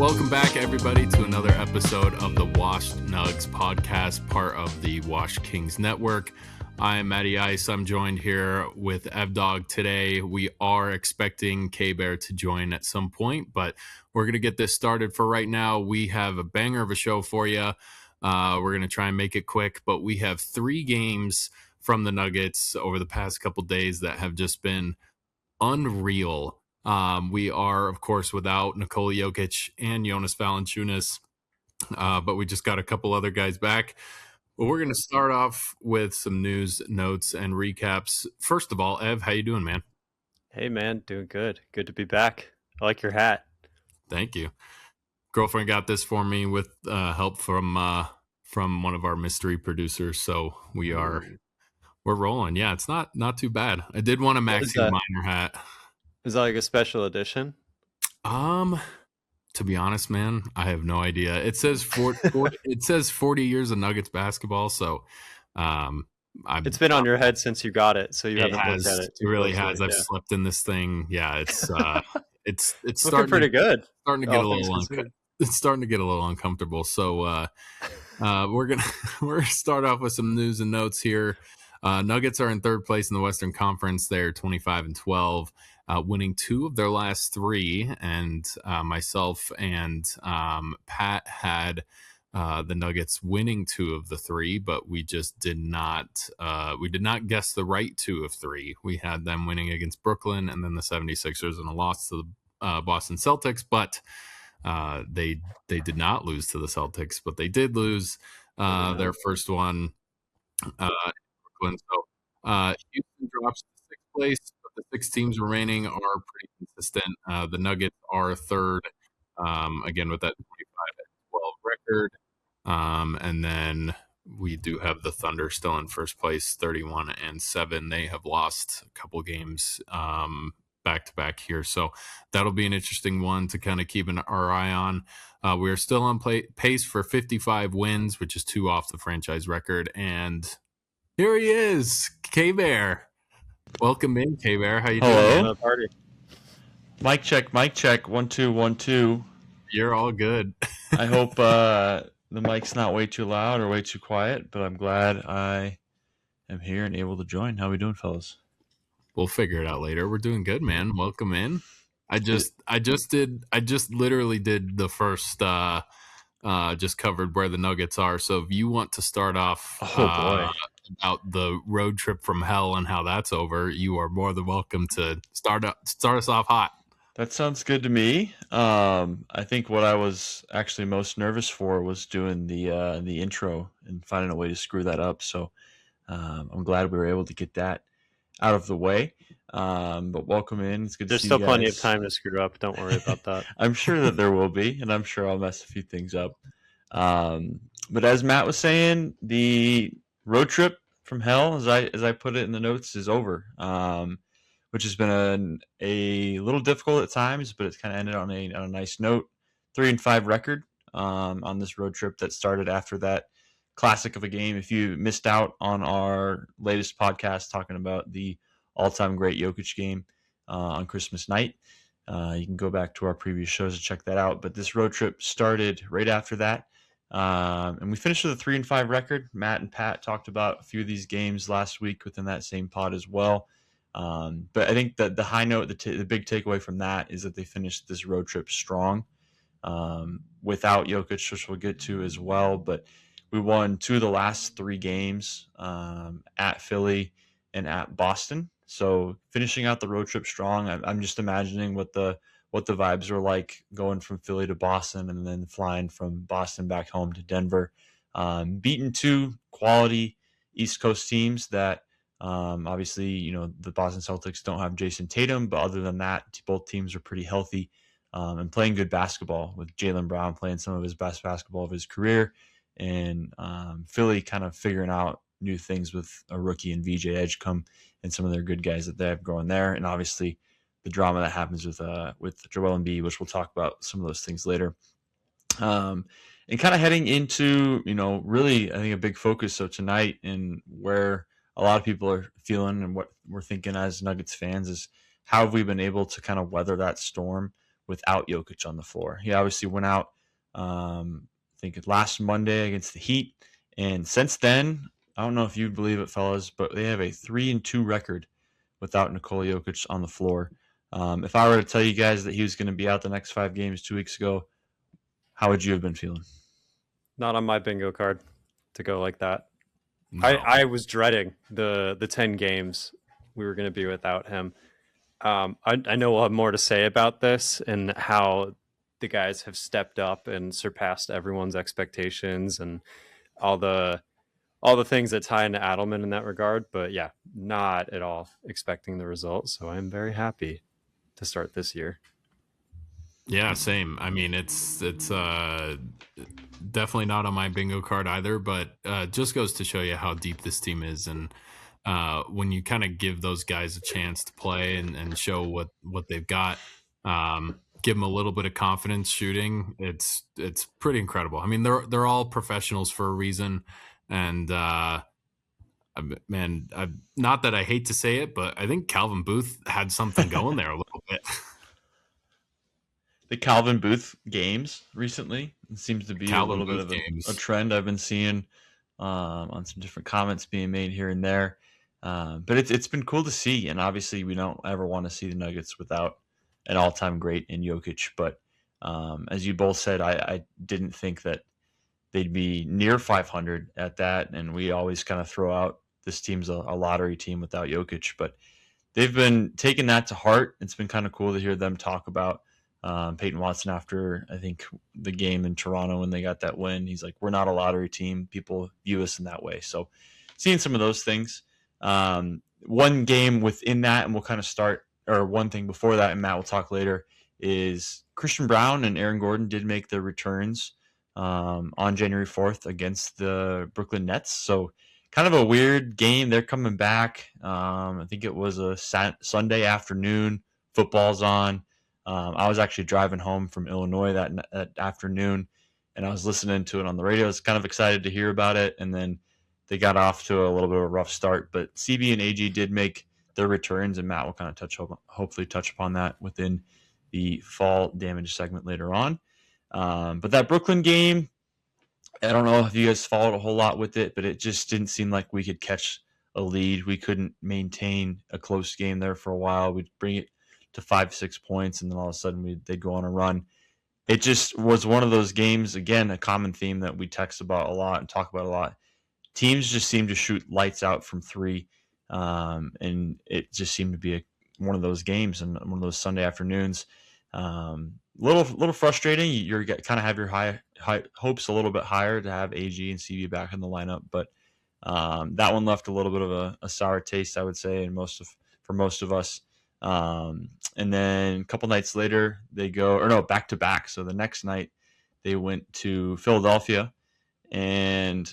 Welcome back, everybody, to another episode of the Washed Nuggs podcast, part of the Washed Kings Network. I'm Matty Ice. I'm joined here with Evdog today. We are expecting K-Bear to join at some point, but we're going to get this started. For right now, we have a banger of a show for you. We're going to try and make it quick, but we have 3 games from the Nuggets over the past couple days that have just been unreal. We are, of course, without Nikola Jokic and Jonas Valančiūnas, but we just got a couple other guys back. But we're going to start off with some news, notes, and recaps. First of all, Ev, how you doing, man? Hey, man, doing good. Good to be back. I like your hat. Thank you. Girlfriend got this for me with help from one of our mystery producers, so we're rolling. Yeah, it's not too bad. I did want a Maxine Minor hat. Is that like a special edition? To be honest, man, I have no idea. It says 40 years of Nuggets basketball, so it's been on your head sin's you got it, so you haven't looked at it. It really has. I've slept in this thing. Yeah, it's it's starting pretty good. Starting to get it's starting to get a little uncomfortable. So we're gonna start off with some news and notes here. Nuggets are in third place in the Western Conference. They're 25-12. Winning 2 of their last 3, and myself and Pat had the Nuggets winning 2 of the 3, but we just did not guess the right 2 of 3. We had them winning against Brooklyn and then the 76ers and a loss to the Boston Celtics, but they did not lose to the Celtics, but they did lose their first one in Brooklyn. So Houston drops to 6th place. The 6 teams remaining are pretty consistent. The Nuggets are third, again with that 25-12 record. And then we do have the Thunder still in first place, 31-7. They have lost a couple games back-to-back here. So that'll be an interesting one to kind of keep our eye on. We're still on pace for 55 wins, which is 2 off the franchise record. And here he is, K-Bear. Welcome in, K-Bear. How you doing? Hello. Party. Mic check. 1 2 1 2. You're all good. I hope the mic's not way too loud or way too quiet, but I'm glad I am here and able to join. How we doing, fellas? We'll figure it out later. We're doing good, man. Welcome in. I just literally did the first just covered where the Nuggets are. So if you want to start off about the road trip from hell and how that's over, you are more than welcome to start us off hot. That sounds good to me. I think what I was actually most nervous for was doing the intro and finding a way to screw that up. So I'm glad we were able to get that out of the way. But welcome in. It's good to see you guys. There's still plenty of time to screw up. Don't worry about that. I'm sure that there will be, and I'm sure I'll mess a few things up. But as Matt was saying, the road trip from hell, as I put it in the notes, is over, which has been a little difficult at times, but it's kind of ended on a nice note. 3-5 record on this road trip that started after that classic of a game. If you missed out on our latest podcast talking about the all-time great Jokic game on Christmas night, you can go back to our previous shows to check that out. But this road trip started right after that. And we finished with a 3-5 record. Matt and Pat talked about a few of these games last week within that same pod as well. But I think that the high note, the big takeaway from that is that they finished this road trip strong without Jokic, which we'll get to as well. But we won 2 of the last 3 games at Philly and at Boston. So finishing out the road trip strong. I'm just imagining what the vibes were like going from Philly to Boston and then flying from Boston back home to Denver. Beaten 2 quality East Coast teams that obviously, the Boston Celtics don't have Jason Tatum, but other than that, both teams are pretty healthy and playing good basketball, with Jalen Brown playing some of his best basketball of his career, and Philly kind of figuring out new things with a rookie and VJ Edgecombe and some of their good guys that they have going there. And obviously the drama that happens with Joel Embiid, which we'll talk about some of those things later. And kind of heading into, really, I think a big focus of tonight, and where a lot of people are feeling and what we're thinking as Nuggets fans, is how have we been able to kind of weather that storm without Jokic on the floor. He obviously went out, I think last Monday against the Heat. And since then, I don't know if you believe it, fellas, but they have a 3-2 record without Nikola Jokic on the floor. If I were to tell you guys that he was going to be out the next 5 games 2 weeks ago, how would you have been feeling? Not on my bingo card to go like that. No. I was dreading the 10 games we were going to be without him. I know we'll have more to say about this and how the guys have stepped up and surpassed everyone's expectations and all the things that tie into Adelman in that regard. But yeah, not at all expecting the result. So I'm very happy to start this year. Yeah, same. I mean, it's definitely not on my bingo card either, but just goes to show you how deep this team is. And when you kind of give those guys a chance to play and show what they've got, give them a little bit of confidence shooting, it's pretty incredible. I mean, they're all professionals for a reason. And man, not that I hate to say it, but I think Calvin Booth had something going there a little bit. The Calvin Booth games recently, it seems to be Calvin a little Booth bit of games. a trend I've been seeing on some different comments being made here and there. But it's been cool to see, and obviously we don't ever want to see the Nuggets without an all-time great in Jokic. But as you both said, I didn't think that they'd be near 500 at that, and we always kind of throw out this team's a lottery team without Jokic, but they've been taking that to heart. It's been kind of cool to hear them talk about Peyton Watson after, I think, the game in Toronto when they got that win. He's like, we're not a lottery team. People view us in that way. So seeing some of those things. One game within that, and we'll kind of start, or one thing before that, and Matt will talk later, is Christian Brown and Aaron Gordon did make their returns on January 4th against the Brooklyn Nets. So kind of a weird game. They're coming back. I think it was a Sunday afternoon. Football's on. I was actually driving home from Illinois that afternoon, and I was listening to it on the radio. I was kind of excited to hear about it, and then they got off to a little bit of a rough start. But CB and AG did make their returns, and Matt will kind of hopefully touch upon that within the fall damage segment later on. But that Brooklyn game, I don't know if you guys followed a whole lot with it, but it just didn't seem like we could catch a lead. We couldn't maintain a close game there for a while. We'd bring it to 5-6 points, and then all of a sudden they'd go on a run. It just was one of those games, again, a common theme that we text about a lot and talk about a lot. Teams just seem to shoot lights out from three, and it just seemed to be one of those games and one of those Sunday afternoons. Little frustrating. You're kind of have your high hopes a little bit higher to have AG and CB back in the lineup, but that one left a little bit of a sour taste, I would say, and for most of us. And then a couple nights later, they go, or no, back to back. So the next night they went to Philadelphia, and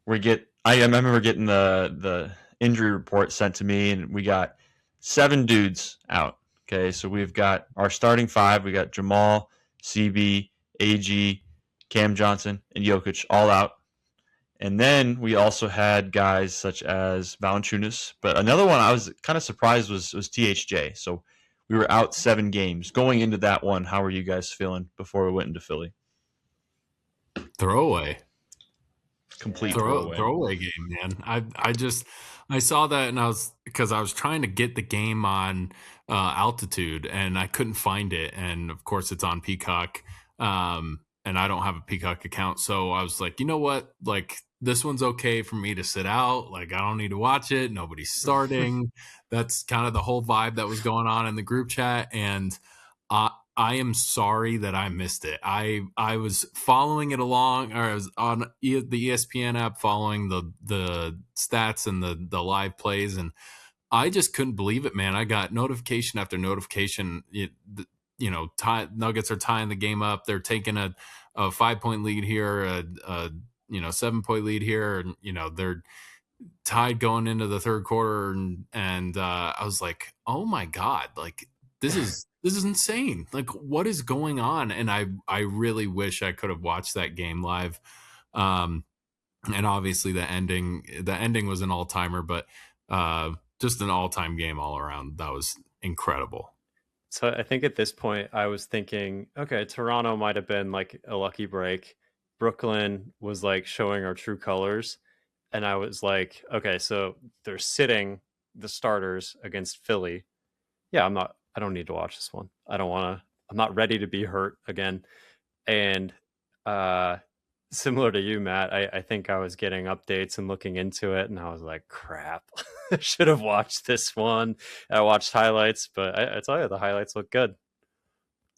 I remember getting the injury report sent to me, and we got 7 dudes out. Okay, so we've got our starting 5. We got Jamal, CB, AG, Cam Johnson, and Jokic all out. And then we also had guys such as Valančiūnas. But another one I was kind of surprised was THJ. So we were out 7 games. Going into that one, how were you guys feeling before we went into Philly? Throwaway. Complete throwaway game, man. I saw that, and because I was trying to get the game on altitude, and I couldn't find it. And of course, it's on Peacock, and I don't have a Peacock account, so I was like, you know what, like this one's okay for me to sit out. Like I don't need to watch it. Nobody's starting. That's kind of the whole vibe that was going on in the group chat, and I am sorry that I missed it. I was following it along, or I was on the ESPN app following the stats and the live plays, and I just couldn't believe it, man. I got notification after notification. Nuggets are tying the game up. They're taking a 5-point lead here, a 7-point lead here, and they're tied going into the third quarter, and I was like, oh my god, like this is insane. Like, what is going on? And I really wish I could have watched that game live. And obviously the ending was an all-timer, but just an all-time game all around. That was incredible. So I think at this point I was thinking, okay, Toronto might have been like a lucky break. Brooklyn was like showing our true colors. And I was like, okay, so they're sitting the starters against Philly. Yeah, I don't need to watch this one. I'm not ready to be hurt again. And uh similar to you, Matt, I think I was getting updates and looking into it, and I was like, crap, I should have watched this one. I watched highlights, but I tell you, the highlights look good.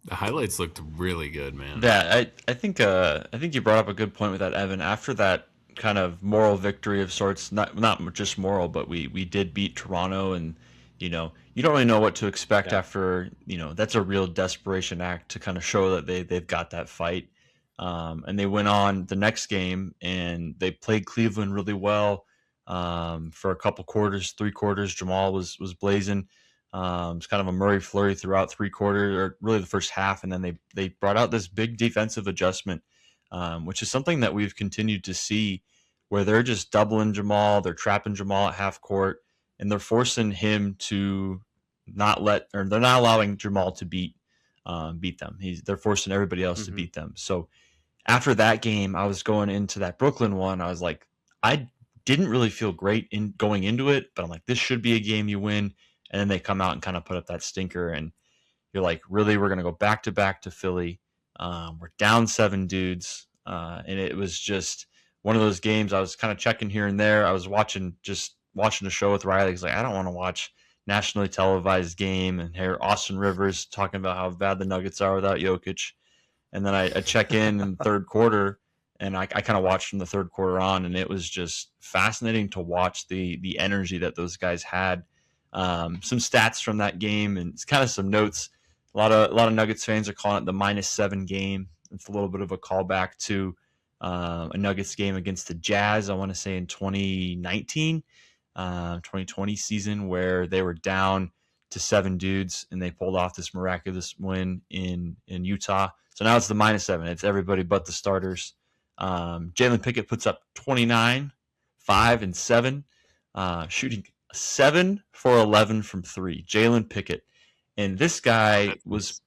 The highlights looked really good, man. Yeah, I think you brought up a good point with that, Evan. After that kind of moral victory of sorts, not just moral, but we did beat Toronto, and you don't really know what to expect after, that's a real desperation act to kind of show that they've got that fight. And they went on the next game and they played Cleveland really well for a couple quarters, 3 quarters. Jamal was blazing. It's kind of a Murray flurry throughout 3 quarters, or really the first half, and then they brought out this big defensive adjustment, which is something that we've continued to see, where they're just doubling Jamal, they're trapping Jamal at half court, and they're forcing him to they're not allowing Jamal to beat them. They're forcing everybody else to beat them. So after that game, I was going into that Brooklyn one. I was like, I didn't really feel great in going into it, but I'm like, this should be a game you win. And then they come out and kind of put up that stinker, and you're like, really, we're going to go back to Philly. We're down 7 dudes, and it was just one of those games. I was kind of checking here and there. I was watching the show with Riley. He's like, I don't want to watch nationally televised game and hear Austin Rivers talking about how bad the Nuggets are without Jokic. And then I check in the third quarter, and I kind of watched from the third quarter on, and it was just fascinating to watch the energy that those guys had. Some stats from that game, and it's kind of some notes. A lot of Nuggets fans are calling it the -7 game. It's a little bit of a callback to a Nuggets game against the Jazz, I want to say in 2019, 2020 season, where they were down to 7 dudes and they pulled off this miraculous win in Utah. So now it's the -7. It's everybody but the starters. Jalen Pickett puts up 29, 5, and 7, shooting 7 for 11 from 3. Jalen Pickett. And this guy was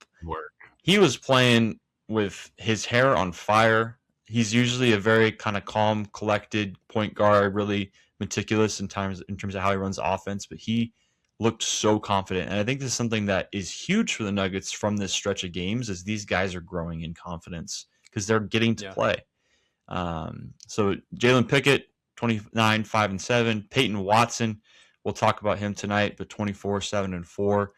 playing with his hair on fire. He's usually a very kind of calm, collected point guard, really meticulous in terms of how he runs offense, but he looked so confident. And I think this is something that is huge for the Nuggets from this stretch of games, as these guys are growing in confidence because they're getting to play. So Jalen Pickett, 29, 5, and 7. Peyton Watson, we'll talk about him tonight, but 24, 7, and 4.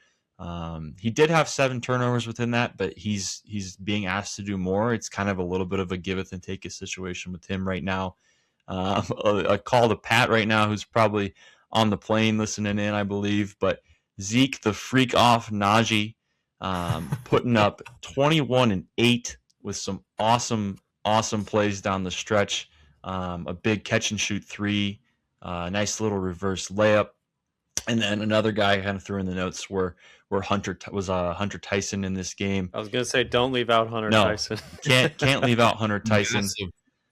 He did have 7 turnovers within that, but he's being asked to do more. It's kind of a little bit of a giveth and taketh situation with him right now. A call to Pat right now, who's probably on the plane listening in, I believe. But Zeke, the freak off Najee, putting up 21 and 8 with some awesome plays down the stretch. A big catch and shoot 3, nice little reverse layup. And then another guy kind of threw in the notes where Hunter Tyson in this game. I was going to say, don't leave out Hunter Tyson. can't leave out Hunter Tyson.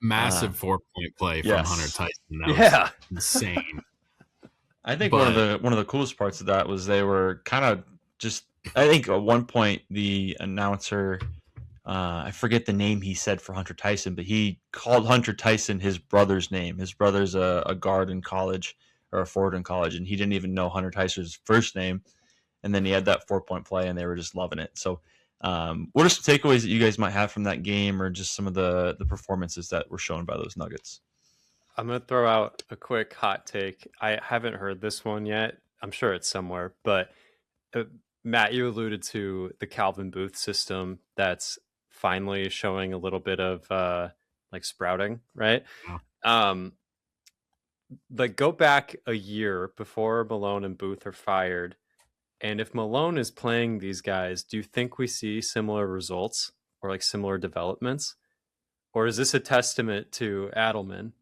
Massive 4-point play from Hunter Tyson. That was insane. I think one of the coolest parts of that was they were kind of just. I think at one point the announcer, I forget the name he said for Hunter Tyson, but he called Hunter Tyson his brother's name. His brother's a guard in college, or a forward in college, and he didn't even know Hunter Tyson's first name. And then he had that 4-point play, and they were just loving it. So what are some takeaways that you guys might have from that game, or just some of the performances that were shown by those Nuggets? I'm going to throw out a quick hot take. I haven't heard this one yet. I'm sure it's somewhere. But Matt, you alluded to the Calvin Booth system that's finally showing a little bit of like sprouting, right? Yeah. Like go back a year before Malone and Booth are fired. And if Malone is playing these guys, do you think we see similar results or like similar developments? Or is this a testament to Adelman?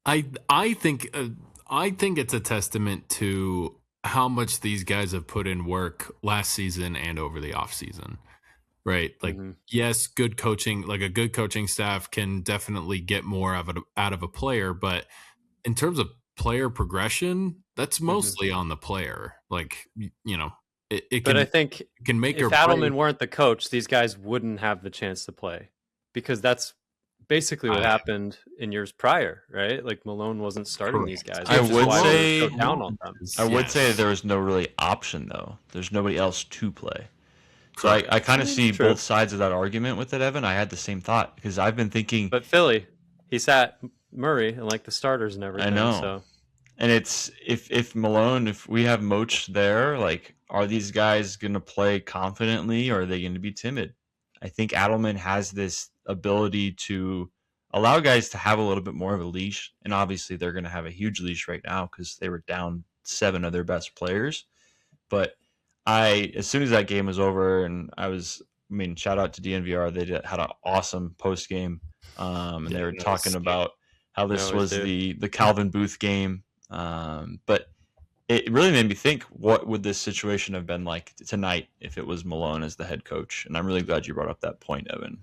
I think it's a testament to how much these guys have put in work last season and over the offseason. Right. Like, yes, good coaching, like a good coaching staff can definitely get more out of a player. But in terms of player progression, that's mostly on the player. Like, it But can I think can make if or break. Adelman weren't the coach, these guys wouldn't have the chance to play, because that's basically what happened in years prior, right? Like Malone wasn't starting these guys, I which is would why we say- were so down on them. I would say Yes. there was no really option though. There's nobody else to play. So Correct. I kind of see True. both sides of that argument with it, Evan. I had the same thought because I've been thinking. But Philly, he sat Murray and like the starters and everything. know. So And it's if Malone, if we have Moch there, like, are these guys going to play confidently or are they going to be timid? I think Adelman has this ability to allow guys to have a little bit more of a leash. And obviously they're going to have a huge leash right now because they were down 7 of their best players. But as soon as that game was over, and shout out to DNVR. They had an awesome post game. And they were talking about how this was the Calvin Booth game. But it really made me think, what would this situation have been like tonight if it was Malone as the head coach? And I'm really glad you brought up that point, Evan.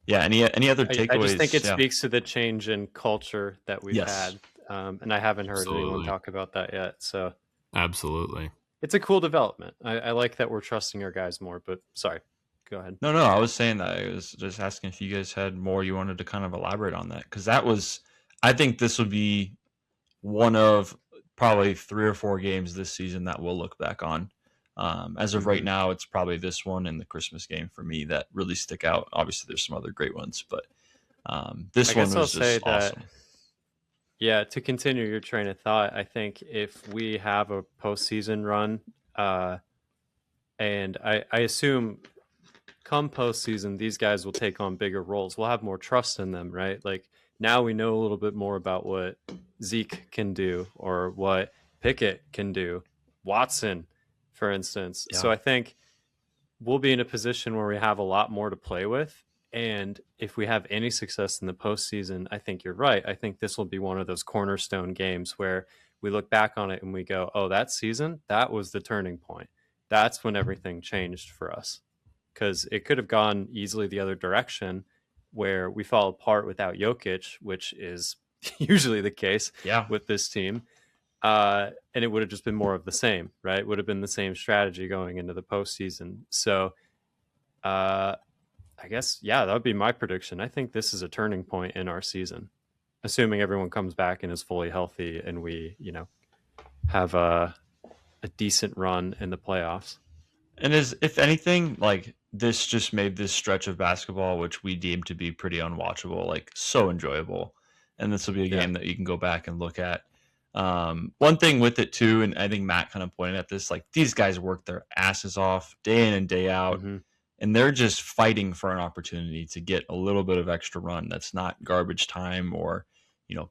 Any other takeaways? I just think it speaks to the change in culture that we've had. And I haven't heard anyone talk about that yet. So Absolutely. it's a cool development. I like that we're trusting our guys more, but sorry, go ahead. No, I was saying that. I was just asking if you guys had more you wanted to kind of elaborate on that. Because I think this would be one of probably 3 or 4 games this season that we'll look back on. As of right now, it's probably this one and the Christmas game for me that really stick out. Obviously, there's some other great ones, but this one was just awesome. Yeah, to continue your train of thought, I think if we have a postseason run, and I assume come postseason, these guys will take on bigger roles. We'll have more trust in them, right? Like now we know a little bit more about what Zeke can do or what Pickett can do, Watson, for instance. Yeah. So I think we'll be in a position where we have a lot more to play with. And if we have any success in the postseason, I think you're right. I think this will be one of those cornerstone games where we look back on it and we go, oh, that season, that was the turning point. That's when everything changed for us. Because it could have gone easily the other direction where we fall apart without Jokic, which is usually the case with this team. And it would have just been more of the same, right? It would have been the same strategy going into the postseason. So I guess, that would be my prediction. I think this is a turning point in our season, assuming everyone comes back and is fully healthy and we, have a decent run in the playoffs. And if anything, like, this just made this stretch of basketball, which we deem to be pretty unwatchable, like so enjoyable. And this will be a game that you can go back and look at. One thing with it too, and I think Matt kind of pointed at this, like these guys work their asses off day in and day out. Mm-hmm. And they're just fighting for an opportunity to get a little bit of extra run that's not garbage time or,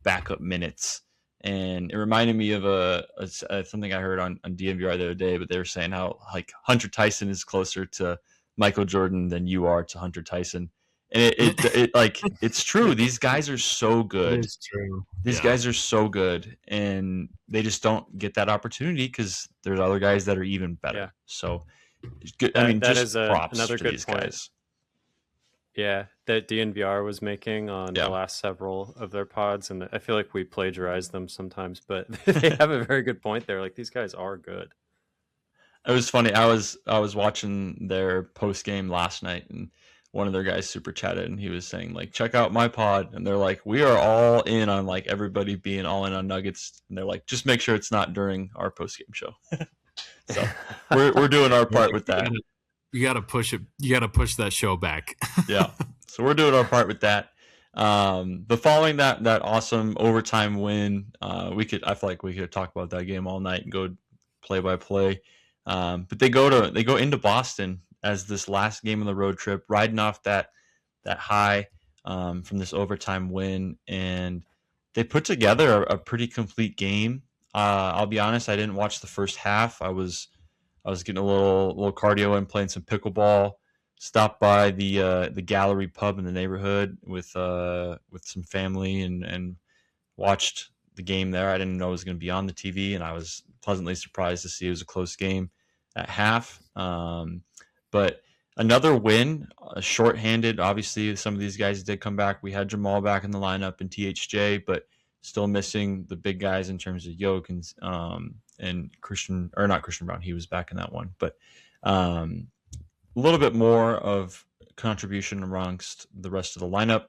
backup minutes. And it reminded me of something I heard on DNVR the other day, but they were saying how like Hunter Tyson is closer to Michael Jordan than you are to Hunter Tyson. And it like, it's true. These guys are so good. It is true. These guys are so good, and they just don't get that opportunity because there's other guys that are even better. Yeah. So, good. I mean, that just is props another to good these point. Guys. Yeah, that DNVR was making on the last several of their pods, and I feel like we plagiarize them sometimes, but they have a very good point there. Like these guys are good. It was funny. I was watching their post game last night, and one of their guys super chatted, and he was saying like, "Check out my pod," and they're like, "We are all in on like everybody being all in on Nuggets," and they're like, "Just make sure it's not during our post game show." So we're doing our part with that. You got to push it. You got to push that show back. Yeah. So we're doing our part with that. But following that awesome overtime win, I feel like we could talk about that game all night and go play by play. But they go into Boston as this last game of the road trip, riding off that high from this overtime win, and they put together a pretty complete game. I'll be honest, I didn't watch the first half. I was getting a little cardio and playing some pickleball. Stopped by the gallery pub in the neighborhood with some family and watched the game there. I didn't know it was going to be on the TV, and I was pleasantly surprised to see it was a close game at half. But another win, shorthanded. Obviously, some of these guys did come back. We had Jamal back in the lineup and THJ, but still missing the big guys in terms of Yoke and and not Christian Brown. He was back in that one, but a little bit more of contribution amongst the rest of the lineup.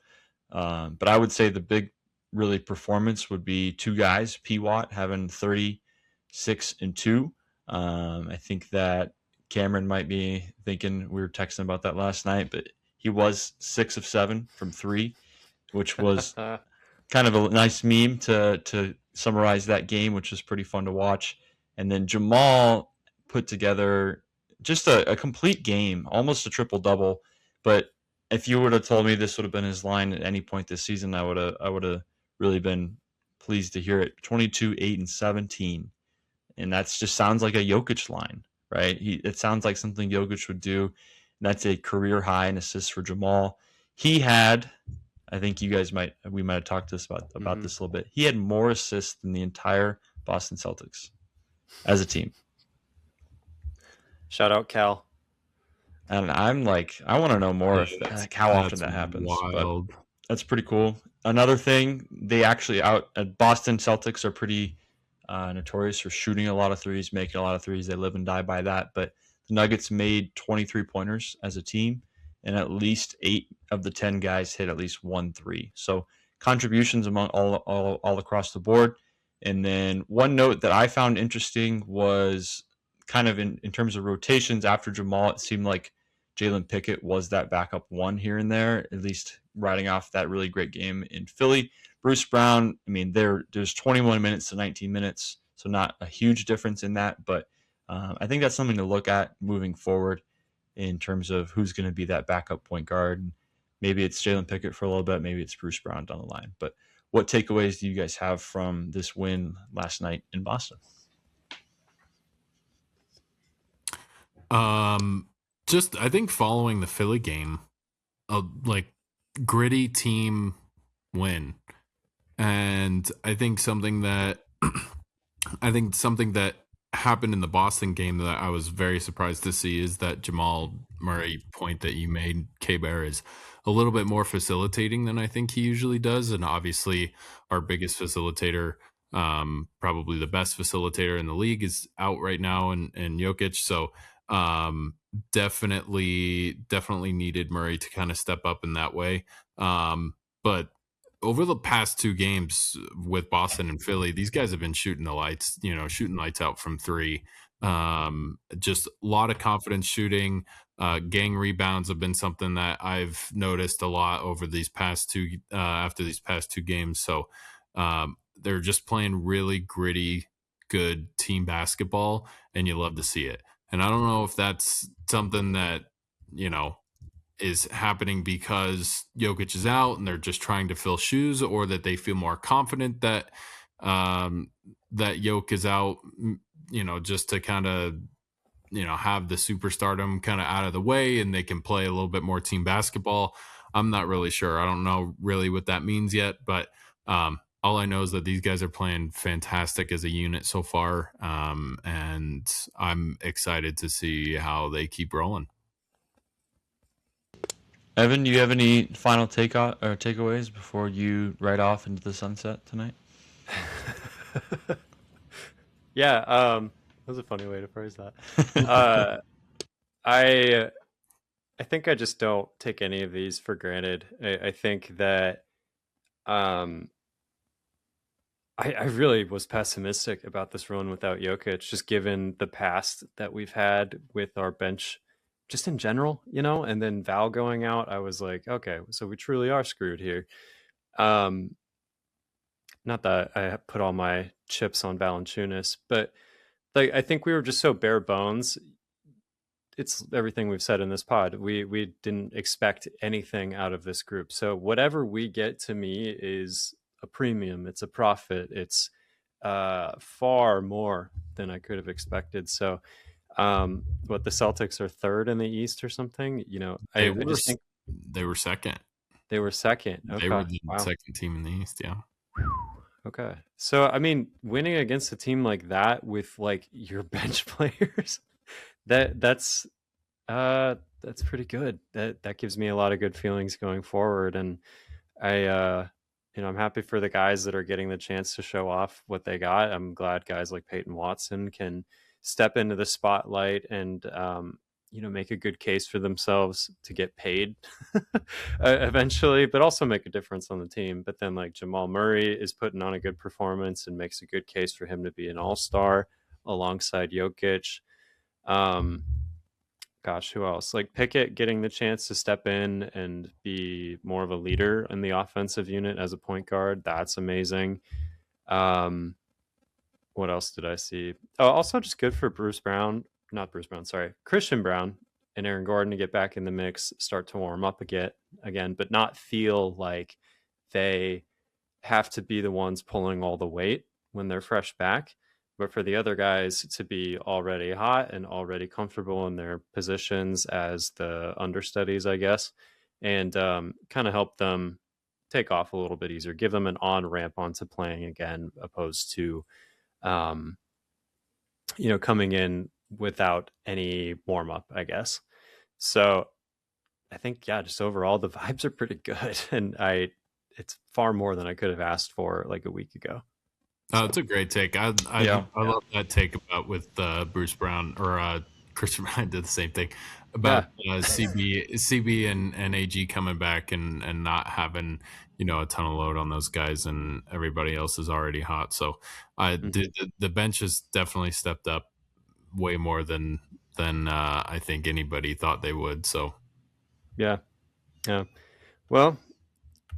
But I would say the big really performance would be two guys, P-Wat having 36 and 2. I think that Cameron might be thinking, we were texting about that last night, but he was 6 of 7 from 3, which was kind of a nice meme to summarize that game, which was pretty fun to watch. And then Jamal put together just a complete game, almost a triple-double. But if you would have told me this would have been his line at any point this season, I would have really been pleased to hear it. 22, 8, and 17. And that's just sounds like a Jokic line, right? It sounds like something Jokic would do. And that's a career high in assists for Jamal. He had, I think we might have talked to us about this a little bit. He had more assists than the entire Boston Celtics as a team. Shout out Cal. And I'm like, I want to know more if how often that happens. Wild. But that's pretty cool. Another thing, they actually Boston Celtics are pretty notorious for shooting a lot of threes, making a lot of threes. They live and die by that. But the Nuggets made 23 pointers as a team, and at least 8 of the 10 guys hit at least 1 3. So contributions among all across the board. And then one note that I found interesting was kind of in terms of rotations after Jamal, it seemed like Jalen Pickett was that backup one here and there, at least riding off that really great game in Philly. Bruce Brown, I mean, there's 21 minutes to 19 minutes, so not a huge difference in that, but I think that's something to look at moving forward in terms of who's going to be that backup point guard. Maybe it's Jalen Pickett for a little bit, maybe it's Bruce Brown down the line. But what takeaways do you guys have from this win last night in Boston? Just I think following the Philly game, a gritty team win, and I think something that happened in the Boston game that I was very surprised to see is that Jamal Murray point that you made, K-Bear, is a little bit more facilitating than I think he usually does, and obviously our biggest facilitator, probably the best facilitator in the league, is out right now, and Jokic. So definitely needed Murray to kind of step up in that way. But over the past 2 games with Boston and Philly, these guys have been shooting lights out from 3. Just a lot of confidence shooting. Gang rebounds have been something that I've noticed a lot over these past 2 after these past 2 games. So they're just playing really gritty, good team basketball, and you love to see it. And I don't know if that's something that, is happening because Jokic is out and they're just trying to fill shoes, or that they feel more confident that that Jokic is out, just to kind of, have the superstardom kind of out of the way and they can play a little bit more team basketball. I'm not really sure. I don't know really what that means yet, but all I know is that these guys are playing fantastic as a unit so far, and I'm excited to see how they keep rolling. Evan, do you have any final takeaways before you ride off into the sunset tonight? Yeah, that was a funny way to phrase that. I think I just don't take any of these for granted. I think that I really was pessimistic about this run without Jokic, just given the past that we've had with our bench, just in general, and then Val going out. I was like, okay, so we truly are screwed here. Not that I put all my chips on Valančiūnas, but I think we were just so bare bones. It's everything we've said in this pod. We didn't expect anything out of this group. So whatever we get, to me, is a premium. It's a profit. It's far more than I could have expected. So the Celtics are 3rd in the East or something, I just think they were second. They were second. Okay. They were the second team in the East. Yeah. Okay. So, I mean, winning against a team like that with your bench players, that's pretty good. That gives me a lot of good feelings going forward. And I I'm happy for the guys that are getting the chance to show off what they got. I'm glad guys like Peyton Watson can step into the spotlight and, make a good case for themselves to get paid eventually, but also make a difference on the team. But then like Jamal Murray is putting on a good performance and makes a good case for him to be an all-star alongside Jokic. Who else? Like Pickett getting the chance to step in and be more of a leader in the offensive unit as a point guard. That's amazing. What else did I see? Oh, also just good for Christian Brown and Aaron Gordon to get back in the mix, start to warm up again, but not feel like they have to be the ones pulling all the weight when they're fresh back. But for the other guys to be already hot and already comfortable in their positions as the understudies, I guess, and kind of help them take off a little bit easier, give them an on-ramp onto playing again, opposed to, coming in without any warm-up, I guess. So I think, just overall, the vibes are pretty good. And it's far more than I could have asked for like a week ago. Oh, it's a great take. I love that take about with Bruce Brown or Christian Brown did the same thing about CB and AG coming back and not having a ton of load on those guys, and everybody else is already hot. So the bench has definitely stepped up way more than I think anybody thought they would. So yeah. Well,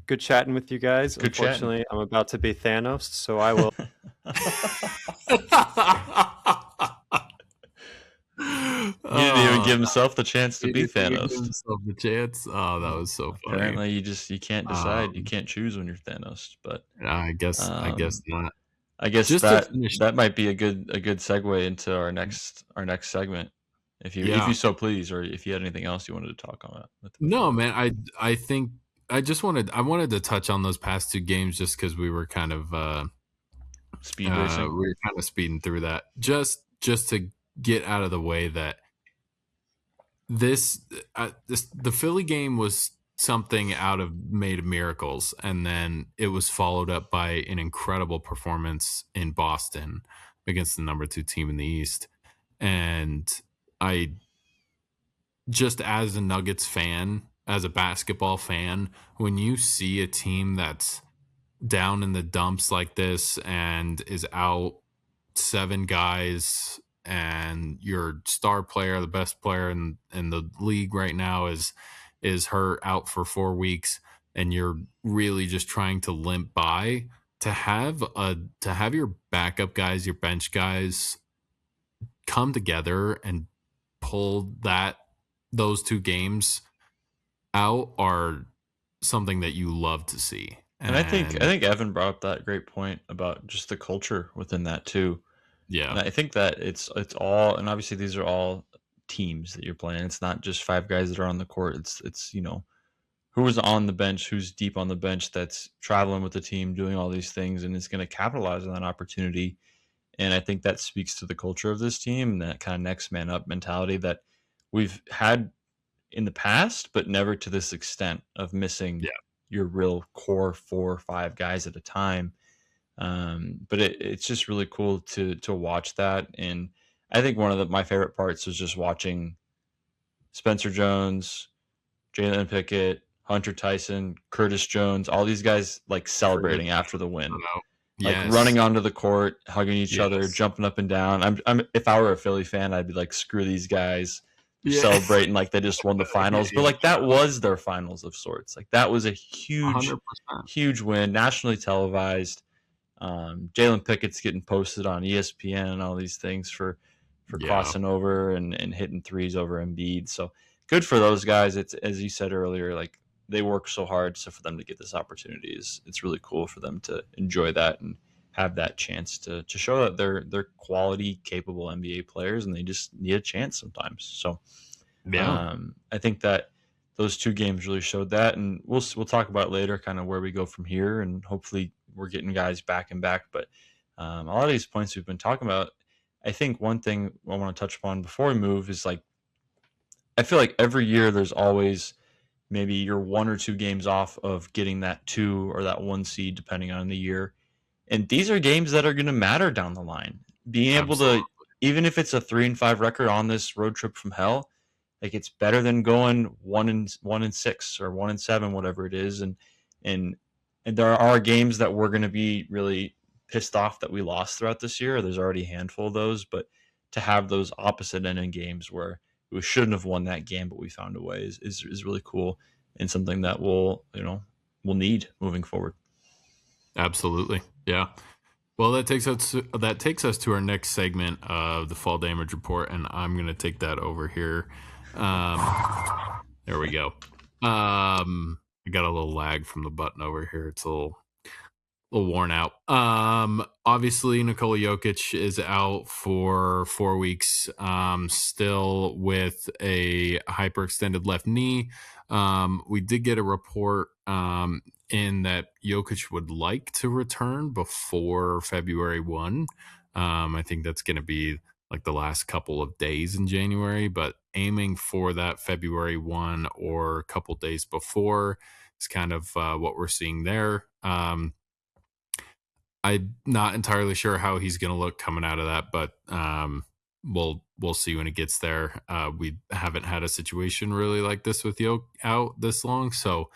good chatting with you guys. Good Unfortunately, chatting. I'm about to be Thanos, so I will. He didn't even give himself the chance to be Thanos. Give himself the chance. Oh, that was so funny. Apparently, you can't decide. You can't choose when you're Thanos. But I guess not. I guess Just that might be a good segue into our next segment, if you so please, or if you had anything else you wanted to talk about. No, man. I think I wanted to touch on those past two games just because we were kind of speed racing. We were kind of speeding through that just to get out of the way that the Philly game was something made of miracles, and then it was followed up by an incredible performance in Boston against the number 2 team in the East. And I just, as a Nuggets fan, as a basketball fan, when you see a team that's down in the dumps like this and is out 7 guys, and your star player, the best player in the league right now is hurt, out for 4 weeks, and you're really just trying to limp by, to have your backup guys, your bench guys come together and pull those 2 games out are something that you love to see. And I think Evan brought up that great point about just the culture within that too. Yeah. And I think that it's all, and obviously these are all teams that you're playing. It's not just 5 guys that are on the court. It's who is on the bench, who's deep on the bench, that's traveling with the team, doing all these things, and is going to capitalize on that opportunity. And I think that speaks to the culture of this team and that kind of next man up mentality that we've had in the past, but never to this extent of missing your real core 4 or 5 guys at a time. But it's just really cool to watch that. And I think one of my favorite parts was just watching Spencer Jones, Jalen Pickett, Hunter Tyson, Curtis Jones, all these guys like celebrating after the win, like running onto the court, hugging each other, jumping up and down. I'm if I were a Philly fan, I'd be like, screw these guys, celebrating like they just won the finals. But like that was their finals of sorts. Like that was a huge win, nationally televised. Jalen Pickett's getting posted on ESPN and all these things for crossing over and hitting threes over Embiid. So good for those guys. It's, as you said earlier, like they work so hard. So for them to get this opportunity it's really cool for them to enjoy that and have that chance to show that they're quality, capable NBA players, and they just need a chance sometimes. So I think that those 2 games really showed that, and we'll talk about later kind of where we go from here, and hopefully we're getting guys back and back. But a lot of these points we've been talking about, I think one thing I want to touch upon before we move is like, I feel like every year there's always maybe you're 1 or 2 games off of getting that 2 or that 1 seed, depending on the year. And these are games that are going to matter down the line. Being able Absolutely. to, even if it's a 3-5 record on this road trip from hell, like it's better than going 1-6 or 1-7, whatever it is. And there are games that we're going to be really pissed off that we lost throughout this year. There's already a handful of those, but to have those opposite ending games where we shouldn't have won that game, but we found a way is really cool and something that we'll need moving forward. Absolutely. Yeah. Well, that takes us to our next segment of the fall damage report, and I'm going to take that over here. There we go. I got a little lag from the button over here. It's a little worn out. Obviously, Nikola Jokic is out for 4 weeks, still with a hyperextended left knee. We did get a report in that Jokic would like to return before February 1. I think that's going to be like the last couple of days in January, but aiming for that February 1 or a couple days before is kind of what we're seeing there. I'm not entirely sure how he's going to look coming out of that, but we'll see when it gets there. We haven't had a situation really like this with Yoke out this long, so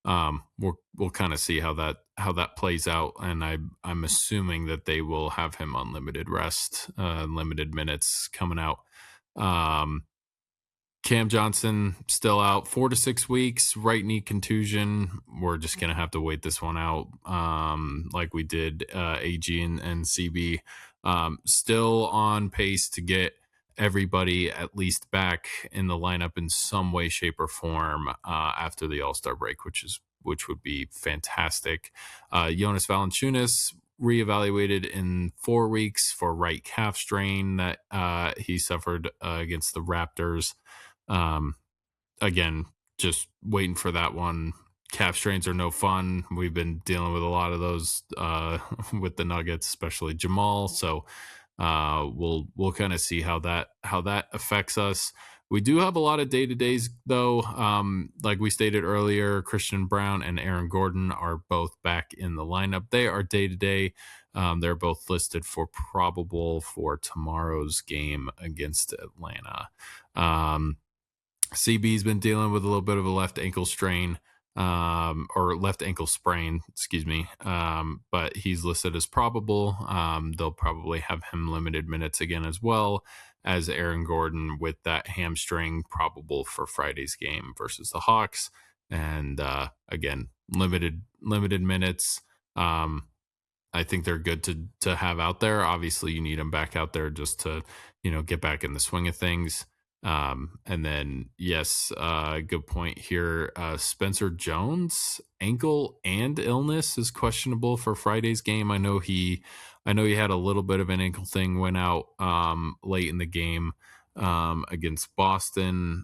we'll kind of see how that plays out. And I'm assuming that they will have him on limited rest, limited minutes coming out. Cam Johnson still out 4 to 6 weeks, right knee contusion. We're just going to have to wait this one out like we did AG and CB. Still on pace to get everybody at least back in the lineup in some way, shape, or form after the All-Star break, which would be fantastic. Jonas Valančiūnas reevaluated in 4 weeks for right calf strain that he suffered against the Raptors. Again, just waiting for that one. Calf strains are no fun. We've been dealing with a lot of those with the Nuggets, especially Jamal. So we'll kind of see how that affects us. We do have a lot of day-to-days though. Like we stated earlier, Christian Brown and Aaron Gordon are both back in the lineup. They are day-to-day. They're both listed for probable for tomorrow's game against Atlanta. CB's been dealing with a little bit of a left ankle strain, or left ankle sprain, excuse me. But he's listed as probable. They'll probably have him limited minutes again, as well as Aaron Gordon with that hamstring, probable for Friday's game versus the Hawks. And again, limited minutes. I think they're good to have out there. Obviously, you need them back out there just to get back in the swing of things. And then, yes, good point here. Spencer Jones, ankle and illness, is questionable for Friday's game. I know he had a little bit of an ankle thing, went out late in the game against Boston,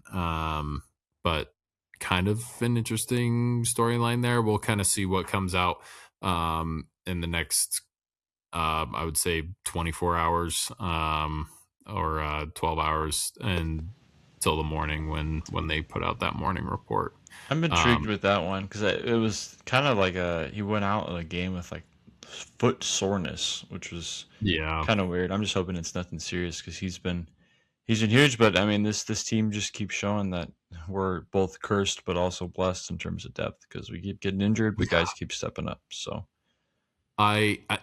but kind of an interesting storyline there. We'll kind of see what comes out in the next, I would say, 24 hours. Or 12 hours until the morning when they put out that morning report. I'm intrigued with that one because it was kind of like he went out in a game with like foot soreness, which was kind of weird. I'm just hoping it's nothing serious because he's been huge. But I mean, this team just keeps showing that we're both cursed but also blessed in terms of depth because we keep getting injured, but guys keep stepping up. So.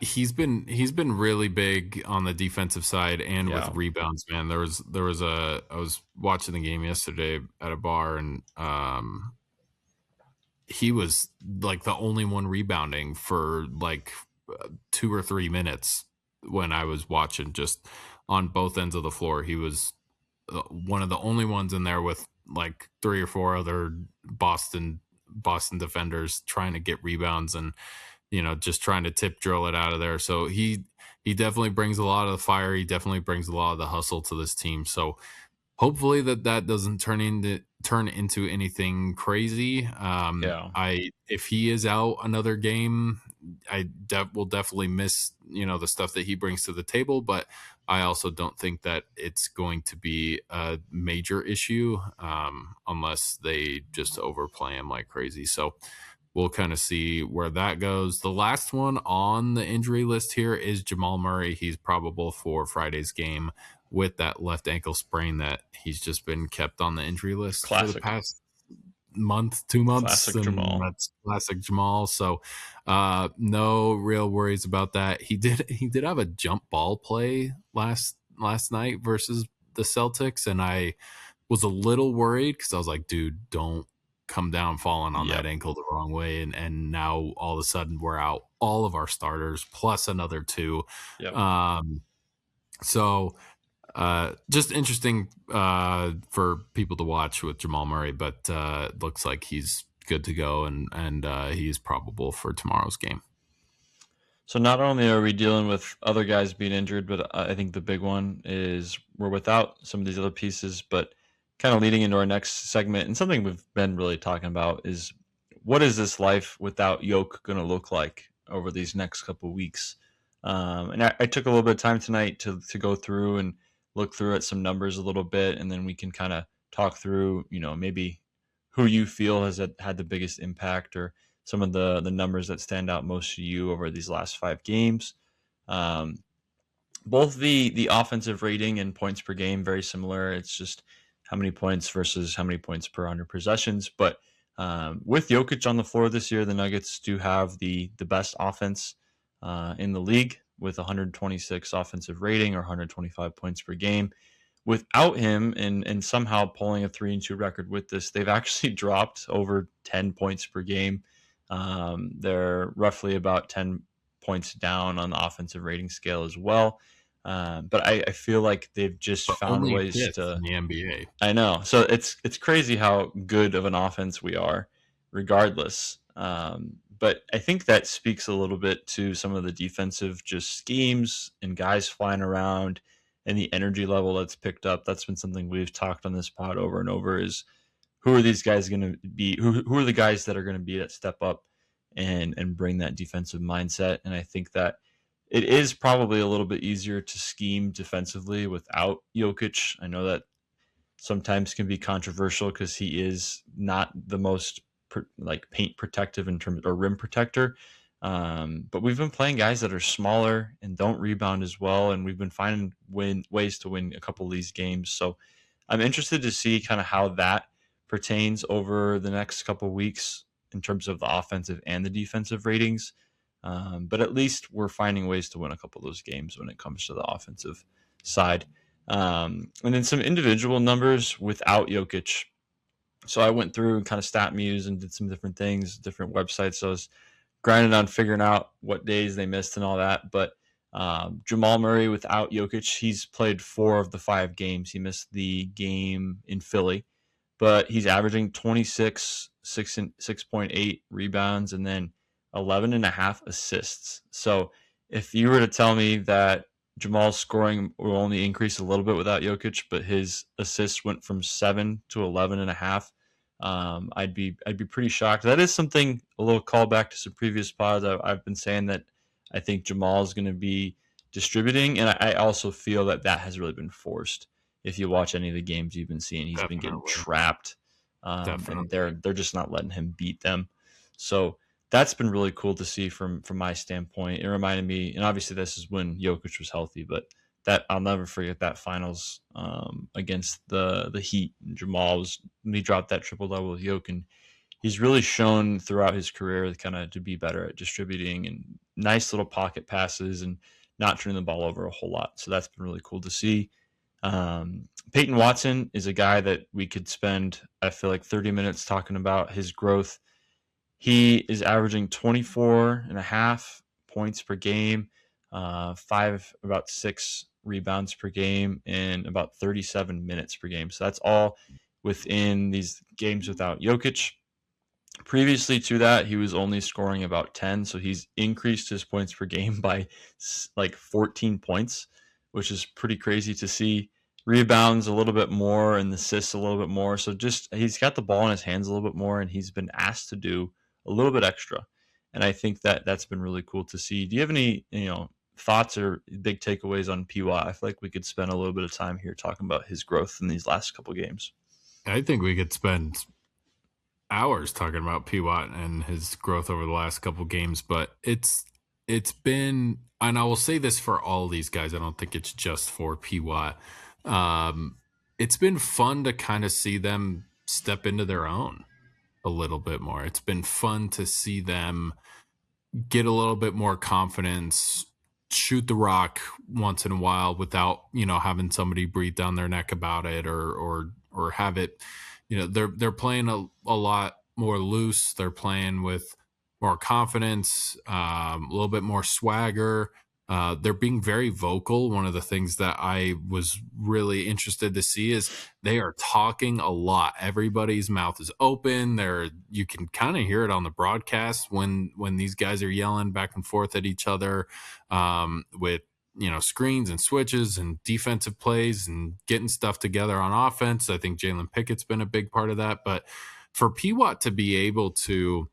He's been really big on the defensive side and with rebounds, man. I was watching the game yesterday at a bar, and he was like the only one rebounding for like 2 or 3 minutes when I was watching, just on both ends of the floor. He was one of the only ones in there with like 3 or 4 other Boston defenders trying to get rebounds and just trying to tip drill it out of there. So he definitely brings a lot of the fire. He definitely brings a lot of the hustle to this team. So hopefully that doesn't turn into anything crazy. If he is out another game, I will definitely miss the stuff that he brings to the table, but I also don't think that it's going to be a major issue unless they just overplay him like crazy. So we'll kind of see where that goes. The last one on the injury list here is Jamal Murray. He's probable for Friday's game with that left ankle sprain that he's just been kept on the injury list for the past month, 2 months. Classic Jamal. That's classic Jamal. So no real worries about that. He did have a jump ball play last night versus the Celtics, and I was a little worried because I was like, dude, don't come down falling on that ankle the wrong way. And now all of a sudden we're out all of our starters plus another 2. So just interesting for people to watch with Jamal Murray, but it looks like he's good to go, and he's probable for tomorrow's game. So not only are we dealing with other guys being injured, but I think the big one is we're without some of these other pieces, but kind of leading into our next segment, and something we've been really talking about is what is this life without Jokic going to look like over these next couple of weeks? And I took a little bit of time tonight to go through and look through at some numbers a little bit, and then we can kind of talk through, maybe who you feel has had the biggest impact, or some of the numbers that stand out most to you over these last 5 games. Both the offensive rating and points per game, very similar. It's just how many points versus how many points per 100 possessions. But with Jokic on the floor this year, the Nuggets do have the best offense in the league with 126 offensive rating or 125 points per game. Without him, and somehow pulling a 3-2 record with this, they've actually dropped over 10 points per game. They're roughly about 10 points down on the offensive rating scale as well. But I feel like they've just found ways to in the NBA. I know. So it's crazy how good of an offense we are, regardless. But I think that speaks a little bit to some of the defensive just schemes and guys flying around and the energy level that's picked up. That's been something we've talked on this pod over and over, is who are these guys going to be? Who are the guys that are going to be that step up and bring that defensive mindset? And I think that it is probably a little bit easier to scheme defensively without Jokic. I know that sometimes can be controversial because he is not the most paint protective in terms, or rim protector. But we've been playing guys that are smaller and don't rebound as well, and we've been finding ways to win a couple of these games. So I'm interested to see kind of how that pertains over the next couple of weeks in terms of the offensive and the defensive ratings. But at least we're finding ways to win a couple of those games when it comes to the offensive side. And then some individual numbers without Jokic. So I went through and kind of StatMuse and did some different things, different websites. So I was grinding on figuring out what days they missed and all that. But Jamal Murray without Jokic, he's played 4 of the 5 games. He missed the game in Philly, but he's averaging 26, 6.8 rebounds, and then 11.5 assists. So if you were to tell me that Jamal's scoring will only increase a little bit without Jokic, but his assists went from 7 to 11.5, I'd be pretty shocked. That is something, a little callback to some previous pods. I've been saying that I think Jamal is going to be distributing, and I also feel that has really been forced. If you watch any of the games you've been seeing, he's been getting trapped, and they're just not letting him beat them. So that's been really cool to see from my standpoint. It reminded me, and obviously this is when Jokic was healthy, but that I'll never forget that finals against the Heat. Jamal when he dropped that triple double with Jokic, and he's really shown throughout his career kind of to be better at distributing and nice little pocket passes and not turning the ball over a whole lot. So that's been really cool to see. Peyton Watson is a guy that we could spend, I feel like, 30 minutes talking about his growth. He is averaging 24.5 points per game, about 6 rebounds per game, and about 37 minutes per game. So that's all within these games without Jokic. Previously to that, he was only scoring about 10, so he's increased his points per game by like 14 points, which is pretty crazy to see. Rebounds a little bit more and assists a little bit more. So just he's got the ball in his hands a little bit more, and he's been asked to do a little bit extra. And I think that that's been really cool to see. Do you have any thoughts or big takeaways on P-Wat? I feel like we could spend a little bit of time here talking about his growth in these last couple games. I think we could spend hours talking about P-Wat and his growth over the last couple games, but it's been, and I will say this for all these guys, I don't think it's just for P-Wat. It's been fun to kind of see them step into their own a little bit more. It's been fun to see them get a little bit more confidence, shoot the rock once in a while without, having somebody breathe down their neck about it or have it, they're playing a lot more loose. They're playing with more confidence, a little bit more swagger. They're being very vocal. One of the things that I was really interested to see is they are talking a lot. Everybody's mouth is open. You can kind of hear it on the broadcast when these guys are yelling back and forth at each other, with screens and switches and defensive plays and getting stuff together on offense. I think Jalen Pickett's been a big part of that. But for P-Wat to be able to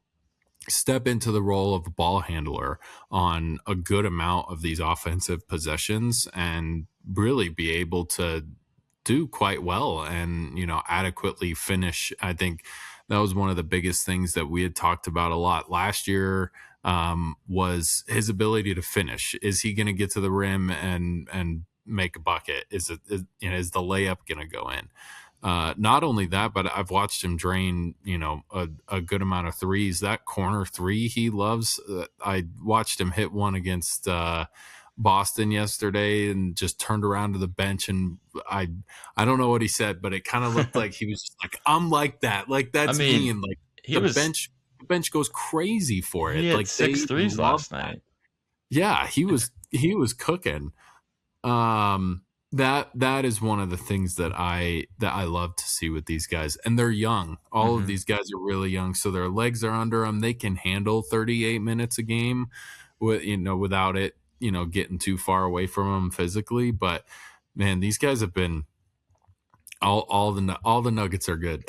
step into the role of a ball handler on a good amount of these offensive possessions and really be able to do quite well and, adequately finish. I think that was one of the biggest things that we had talked about a lot last year, was his ability to finish. Is he going to get to the rim and make a bucket? Is the layup going to go in? Not only that, but I've watched him drain, a good amount of threes. That corner three he loves. I watched him hit one against Boston yesterday and just turned around to the bench, and I don't know what he said, but it kind of looked like he was just like, I'm like that. Like, that's me. And like the bench goes crazy for it. He had like 6 threes last night. Yeah, he was cooking. That is one of the things that I love to see with these guys, and they're young. All of these guys are really young, so their legs are under them. They can handle 38 minutes a game, without it, getting too far away from them physically. But man, these guys have been all the Nuggets are good.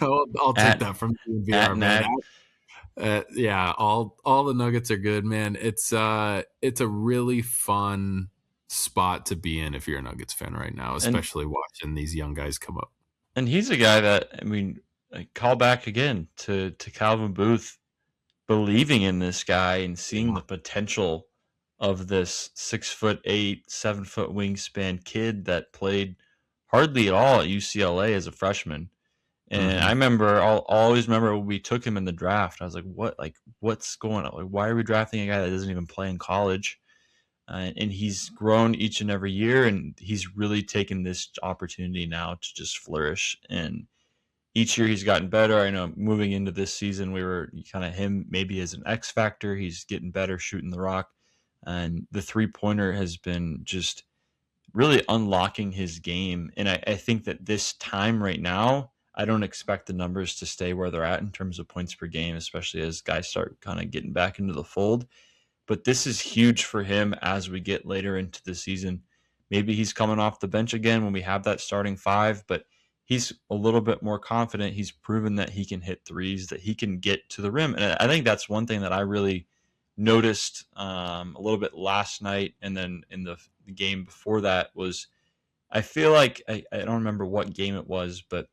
I'll take that from VR. Yeah, all the Nuggets are good, man. It's a really fun spot to be in if you're a Nuggets fan right now, especially watching these young guys come up. And he's a guy that, call back again to Calvin Booth believing in this guy and seeing the potential of this 6'8", 7-foot wingspan kid that played hardly at all at UCLA as a freshman. And I remember, I'll always remember when we took him in the draft. I was like, what's going on? Like, why are we drafting a guy that doesn't even play in college? And he's grown each and every year, and he's really taken this opportunity now to just flourish. And each year he's gotten better. I know moving into this season, we were kind of him maybe as an X factor. He's getting better shooting the rock. And the three-pointer has been just really unlocking his game. And I think that this time right now, I don't expect the numbers to stay where they're at in terms of points per game, especially as guys start kind of getting back into the fold. But this is huge for him as we get later into the season. Maybe he's coming off the bench again when we have that starting 5, but he's a little bit more confident. He's proven that he can hit threes, that he can get to the rim. And I think that's one thing that I really noticed a little bit last night, and then in the game before that was, I feel like, I don't remember what game it was, but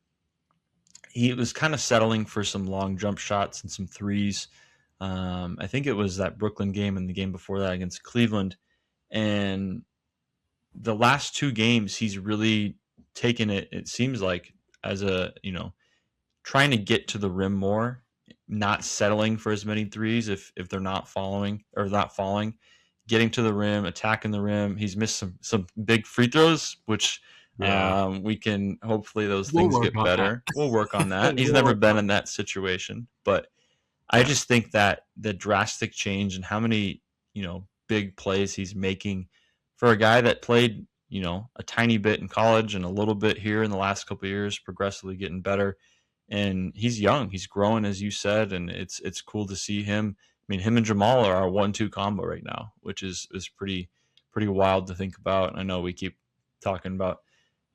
he was kind of settling for some long jump shots and some threes. I think it was that Brooklyn game and the game before that against Cleveland. And the last 2 games, he's really taken it seems like, as a, trying to get to the rim more, not settling for as many threes if they're not falling, getting to the rim, attacking the rim. He's missed some big free throws, which we can, hopefully those things get better. We'll work on that. He's never been in that situation, but I just think that the drastic change in how many, big plays he's making for a guy that played, a tiny bit in college and a little bit here in the last couple of years, progressively getting better. And he's young, he's growing, as you said, and it's cool to see him. Him and Jamal are our 1-2 combo right now, which is pretty wild to think about. And I know we keep talking about,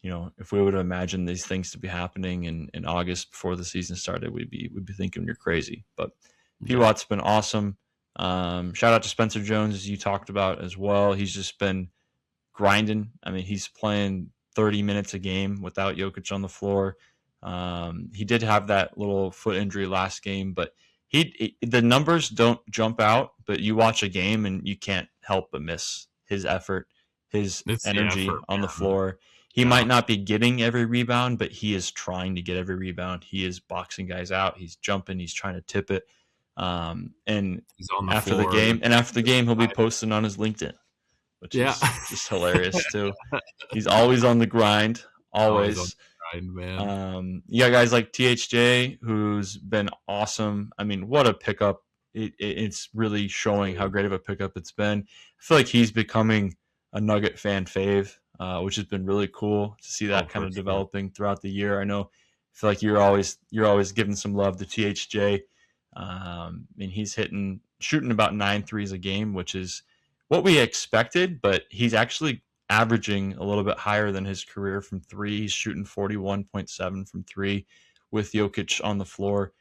if we would have imagined these things to be happening in August before the season started, we'd be thinking you're crazy. But P-Wat's been awesome. Shout out to Spencer Jones, as you talked about as well. He's just been grinding. I mean, he's playing 30 minutes a game without Jokic on the floor. He did have that little foot injury last game, but the numbers don't jump out, but you watch a game and you can't help but miss his effort, his It's the energy effort, on the man. floor. He Yeah. might not be getting every rebound, but he is trying to get every rebound. He is boxing guys out. He's jumping. He's trying to tip it. And He's on the after floor. the game, he'll be posting on his LinkedIn, which Yeah. is just hilarious too. He's always on the grind, always. on the grind, man. You got guys like THJ, who's been awesome. I mean, what a pickup! It's really showing how great of a pickup it's been. I feel like he's becoming a Nugget fan fave, which has been really cool to see that kind of developing throughout the year. I feel like you're always giving some love to THJ. I mean, he's shooting about 9 threes a game, which is what we expected, but he's actually averaging a little bit higher than his career from three. He's shooting 41.7 from three with Jokic on the floor,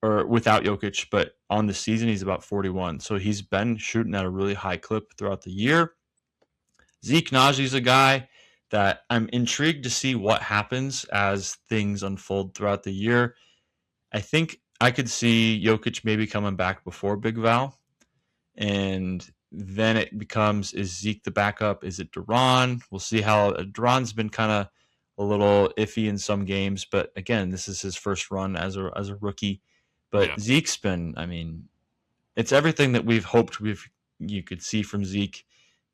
or without Jokic, but on the season, he's about 41. So he's been shooting at a really high clip throughout the year. Zeke Najee's a guy that I'm intrigued to see what happens as things unfold throughout the year. I think I could see Jokic maybe coming back before Big Val, and then it becomes, is Zeke the backup? Is it Duran? We'll see how Duran's been kind of a little iffy in some games, but again, this is his first run as a rookie. But yeah. Zeke's been, I mean, it's everything that we've hoped you could see from Zeke,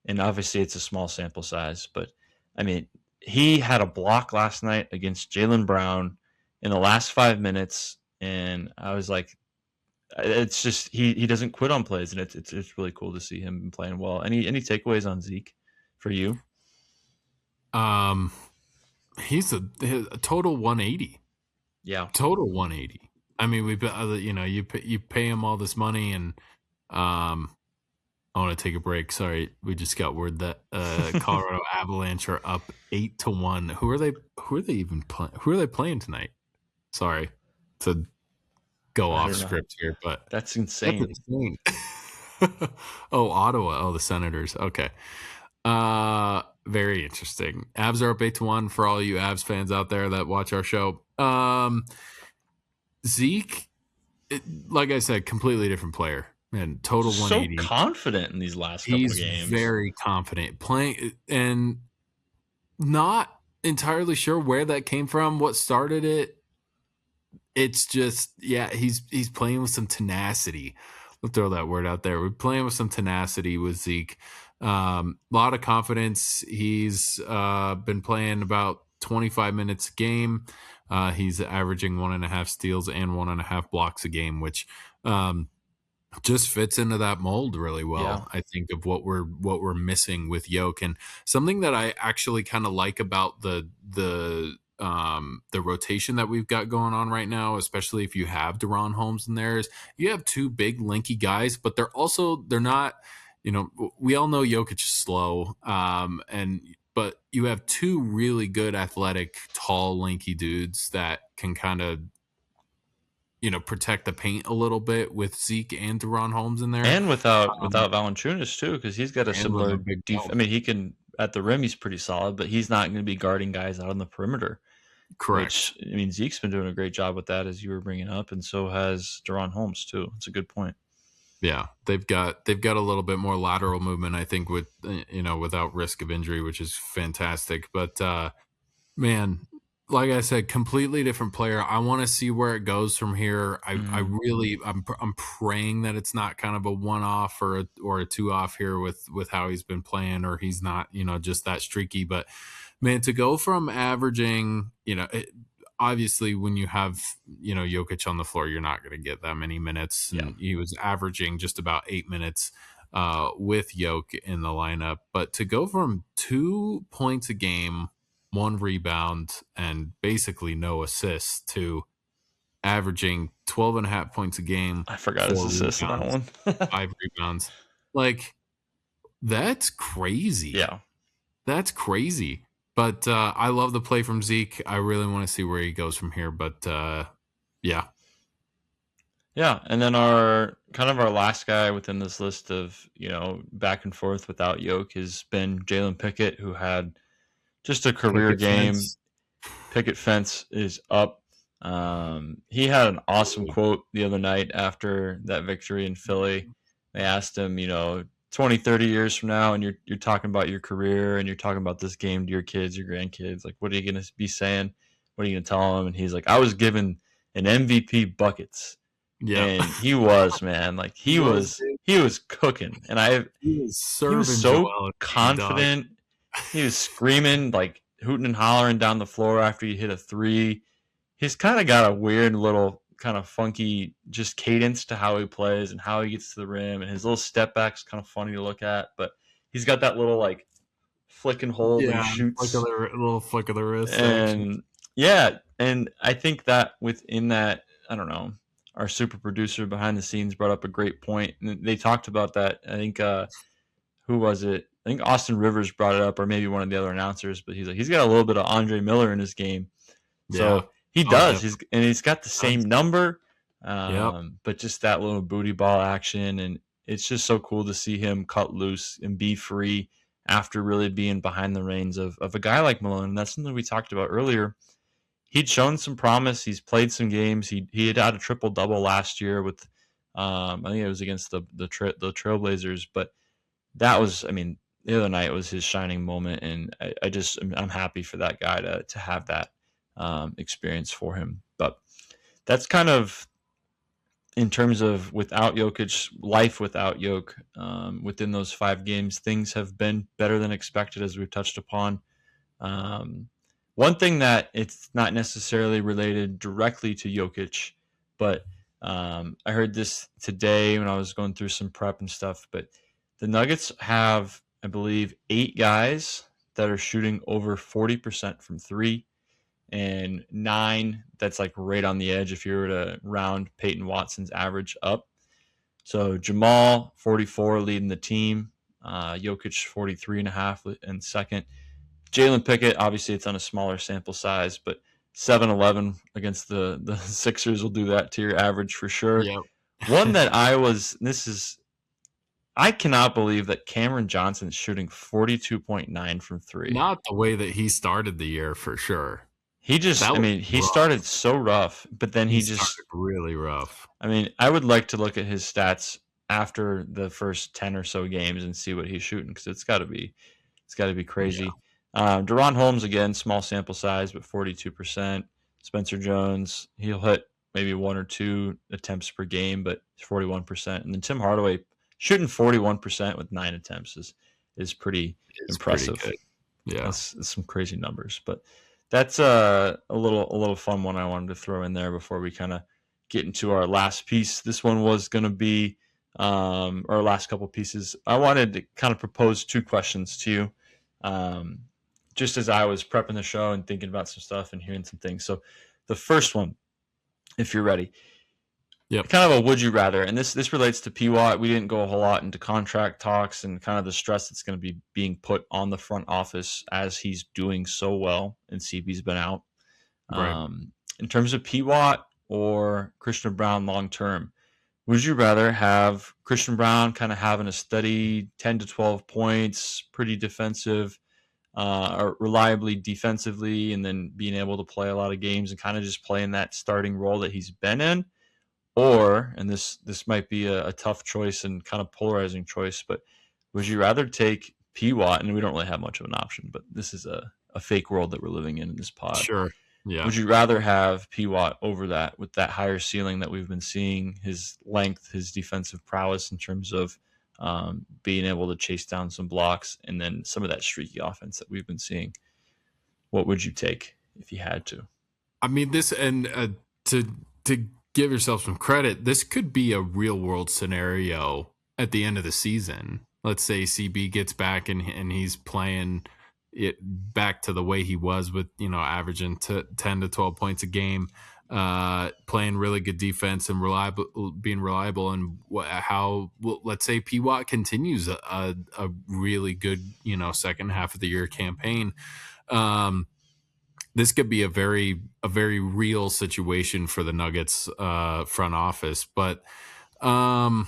and obviously it's a small sample size, but I mean, he had a block last night against Jaylen Brown in the last 5 minutes, and I was like, it's just he doesn't quit on plays, and it's really cool to see him playing well. Any takeaways on Zeke for you? He's a total 180. Yeah, total 180. I mean, you pay him all this money, and I want to take a break. Sorry, we just got word that Colorado Avalanche are up 8-1. Who are they even playing? Who are they playing tonight? Sorry to go off script here, but that's insane. Oh, Ottawa. Oh, the Senators. Okay. Very interesting. Avs are up 8-1 for all you Avs fans out there that watch our show. Zeke, like I said, completely different player. And total 180. So confident in these last couple of games. He's very confident playing, and not entirely sure where that came from, what started it. It's just, yeah, he's playing with some tenacity. We'll throw that word out there. We're playing with some tenacity with Zeke. A lot of confidence. He's been playing about 25 minutes a game. He's averaging 1.5 steals and 1.5 blocks a game, which just fits into that mold really well. Yeah. I think of what we're missing with Yoke, and something that I actually kind of like about the rotation that we've got going on right now, especially if you have Deron Holmes in there, is you have two big lanky guys, but they're not, we all know Jokic is slow. But you have two really good athletic, tall, lanky dudes that can kind of, protect the paint a little bit with Zeke and Deron Holmes in there. And without Valančiūnas too, because he's got a similar I mean, he can, at the rim, he's pretty solid, but he's not going to be guarding guys out on the perimeter. Correct. Which, I mean, Zeke's been doing a great job with that, as you were bringing up, and so has Deron Holmes too. It's a good point. Yeah, they've got a little bit more lateral movement, I think, with without risk of injury, which is fantastic. But man, like I said, completely different player. I want to see where it goes from here. I'm praying that it's not kind of a one-off or a two-off here with how he's been playing, or he's not just that streaky. But man, to go from averaging, obviously when you have Jokic on the floor, you're not going to get that many minutes. Yeah. And he was averaging just about 8 minutes with Jokic in the lineup. But to go from 2 points a game, 1 rebound, and basically no assists, to averaging 12.5 points a game. I forgot his assist on that one. 5 rebounds. Like, that's crazy. Yeah. That's crazy. But I love the play from Zeke. I really want to see where he goes from here. But yeah. Yeah, and then our last guy within this list of, back and forth without Yoke has been Jalen Pickett, who had just a career Picket game. fence. Picket fence is up. He had an awesome quote the other night after that victory in Philly. They asked him, 20, 30 years from now, and you're talking about your career and you're talking about this game to your kids, your grandkids. Like, what are you going to be saying? What are you going to tell them? And he's like, I was given an MVP buckets. Yeah, And he was, man. Like, he was cooking. And he was he was serving so Joel, dog. confident. He was screaming, like hooting and hollering down the floor after he hit a three. He's kind of got a weird little kind of funky just cadence to how he plays and how he gets to the rim, and his little step back's kind of funny to look at, but he's got that little like flick and hold and shoots. Little flick of the wrist action. And yeah, and I think that within that, I don't know, our super producer behind the scenes brought up a great point, and they talked about that. I think who was it? I think Austin Rivers brought it up, or maybe one of the other announcers. But he's like, he's got a little bit of Andre Miller in his game, so he does. He's got the same number, but just that little booty ball action, and it's just so cool to see him cut loose and be free after really being behind the reins of a guy like Malone. And that's something we talked about earlier. He'd shown some promise. He's played some games. He had a triple double last year with, I think it was against the Trailblazers, but that was, I mean, the other night was his shining moment, and I'm happy for that guy to have that experience for him. But that's kind of in terms of without Jokic, life without Jokic. Within those 5 games, things have been better than expected, as we've touched upon. One thing that it's not necessarily related directly to Jokic, but I heard this today when I was going through some prep and stuff, but the Nuggets have, I believe, 8 guys that are shooting over 40% from 3, and 9 that's like right on the edge if you were to round Peyton Watson's average up. So Jamal, 44, leading the team. Jokic, 43.5 in second. Jalen Pickett, obviously it's on a smaller sample size, but 7-11 against the Sixers will do that to your average for sure. Yep. One that I cannot believe that Cameron Johnson's shooting 42.9 from 3. Not the way that he started the year, for sure. He started so rough, but then he just started really rough. I mean, I would like to look at his stats after the first 10 or so games and see what he's shooting, because it's got to be crazy. Yeah. Deron Holmes, again, small sample size, but 42%. Spencer Jones, he'll hit maybe 1 or 2 attempts per game, but 41%. And then Tim Hardaway shooting 41% with 9 attempts is pretty impressive. Pretty good. Yeah, that's some crazy numbers, but that's a little fun one I wanted to throw in there before we kind of get into our last piece. This one was going to be our last couple pieces. I wanted to kind of propose 2 questions to you, just as I was prepping the show and thinking about some stuff and hearing some things. So the first one, if you're ready, kind of a would you rather, and this relates to P-Wat. We didn't go a whole lot into contract talks and kind of the stress that's going to be being put on the front office as he's doing so well and CB's been out. Right. In terms of P-Wat or Christian Braun long term, would you rather have Christian Braun kind of having a steady 10 to 12 points, pretty defensive, or reliably defensively, and then being able to play a lot of games and kind of just playing that starting role that he's been in? Or, and this might be a tough choice and kind of polarizing choice, but would you rather take P-Wat, and we don't really have much of an option, but this is a fake world that we're living in this pod. Sure. Yeah. Would you rather have P-Wat over that, with that higher ceiling that we've been seeing, his length, his defensive prowess in terms of being able to chase down some blocks, and then some of that streaky offense that we've been seeing? What would you take if you had to? I mean, this, and to give yourself some credit, this could be a real world scenario at the end of the season. Let's say CB gets back and he's playing it back to the way he was, with, averaging 10 to 12 points a game, playing really good defense and being reliable. And let's say P-Wat continues a really good, second half of the year campaign. this could be a very real situation for the Nuggets front office. But I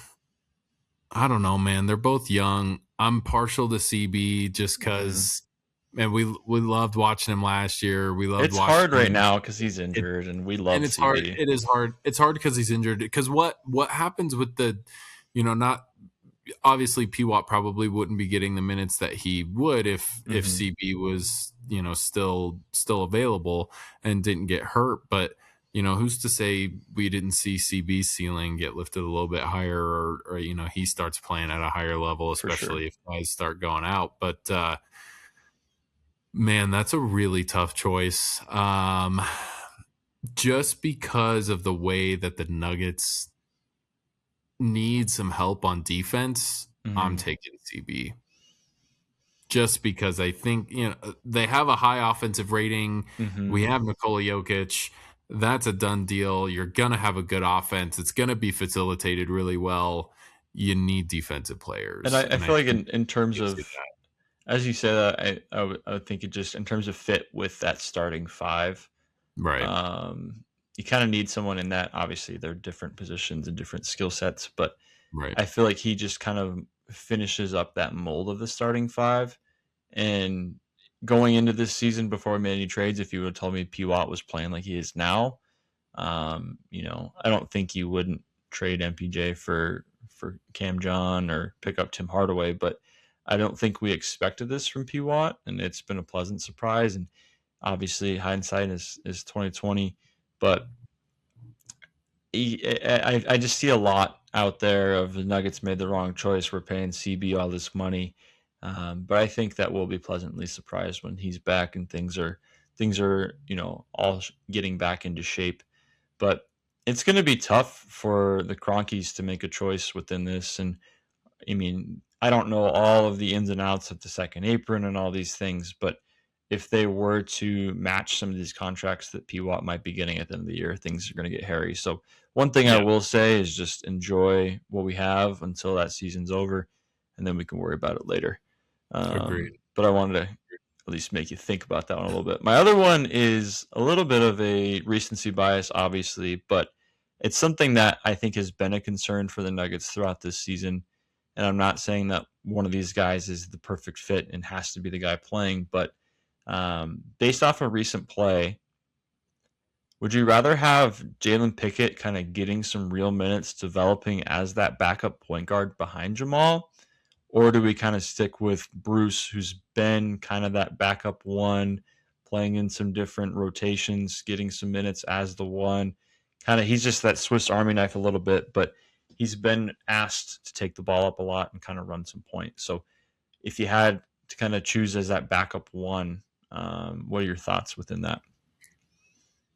don't know, man. They're both young. I'm partial to CB just because, and we loved watching him last year. We loved It's watching hard right him. now because he's injured, and we love And it's CB. hard. It is hard. It's hard because he's injured. Because what happens with the, not obviously P-Wat probably wouldn't be getting the minutes that he would if CB was still available and didn't get hurt. But who's to say we didn't see CB's ceiling get lifted a little bit higher, or he starts playing at a higher level, especially if guys start going out. But man, that's a really tough choice. Just because of the way that the Nuggets need some help on defense, I'm taking CB. Just because I think they have a high offensive rating. We have Nikola Jokic. That's a done deal. You're gonna have a good offense. It's gonna be facilitated really well. You need defensive players. And I feel like in terms of, as you say that, I would think it just in terms of fit with that starting five, right? You kind of need someone in that. Obviously, they're different positions and different skill sets, but Right. I feel like he just kind of finishes up that mold of the starting five. And going into this season, before we made any trades, if you would have told me P-Wat was playing like he is now, I don't think you wouldn't trade MPJ for Cam John or pick up Tim Hardaway, but I don't think we expected this from P-Wat, and it's been a pleasant surprise. And obviously, hindsight is 2020, but I just see a lot out there of the Nuggets made the wrong choice. We're paying CB all this money, but I think that we'll be pleasantly surprised when he's back and things are all getting back into shape. But it's going to be tough for the Cronkies to make a choice within this. And I mean, I don't know all of the ins and outs of the second apron and all these things, but if they were to match some of these contracts that P-Wat might be getting at the end of the year, things are going to get hairy. So one thing I will say is just enjoy what we have until that season's over, and then we can worry about it later. Agreed. But I wanted to at least make you think about that one a little bit. My other one is a little bit of a recency bias, obviously, but it's something that I think has been a concern for the Nuggets throughout this season. And I'm not saying that one of these guys is the perfect fit and has to be the guy playing, but based off of recent play, would you rather have Jalen Pickett kind of getting some real minutes, developing as that backup point guard behind Jamal? Or do we kind of stick with Bruce, who's been kind of that backup one, playing in some different rotations, getting some minutes as the one? He's just that Swiss Army knife a little bit, but he's been asked to take the ball up a lot and kind of run some points. So if you had to kind of choose as that backup one, what are your thoughts within that?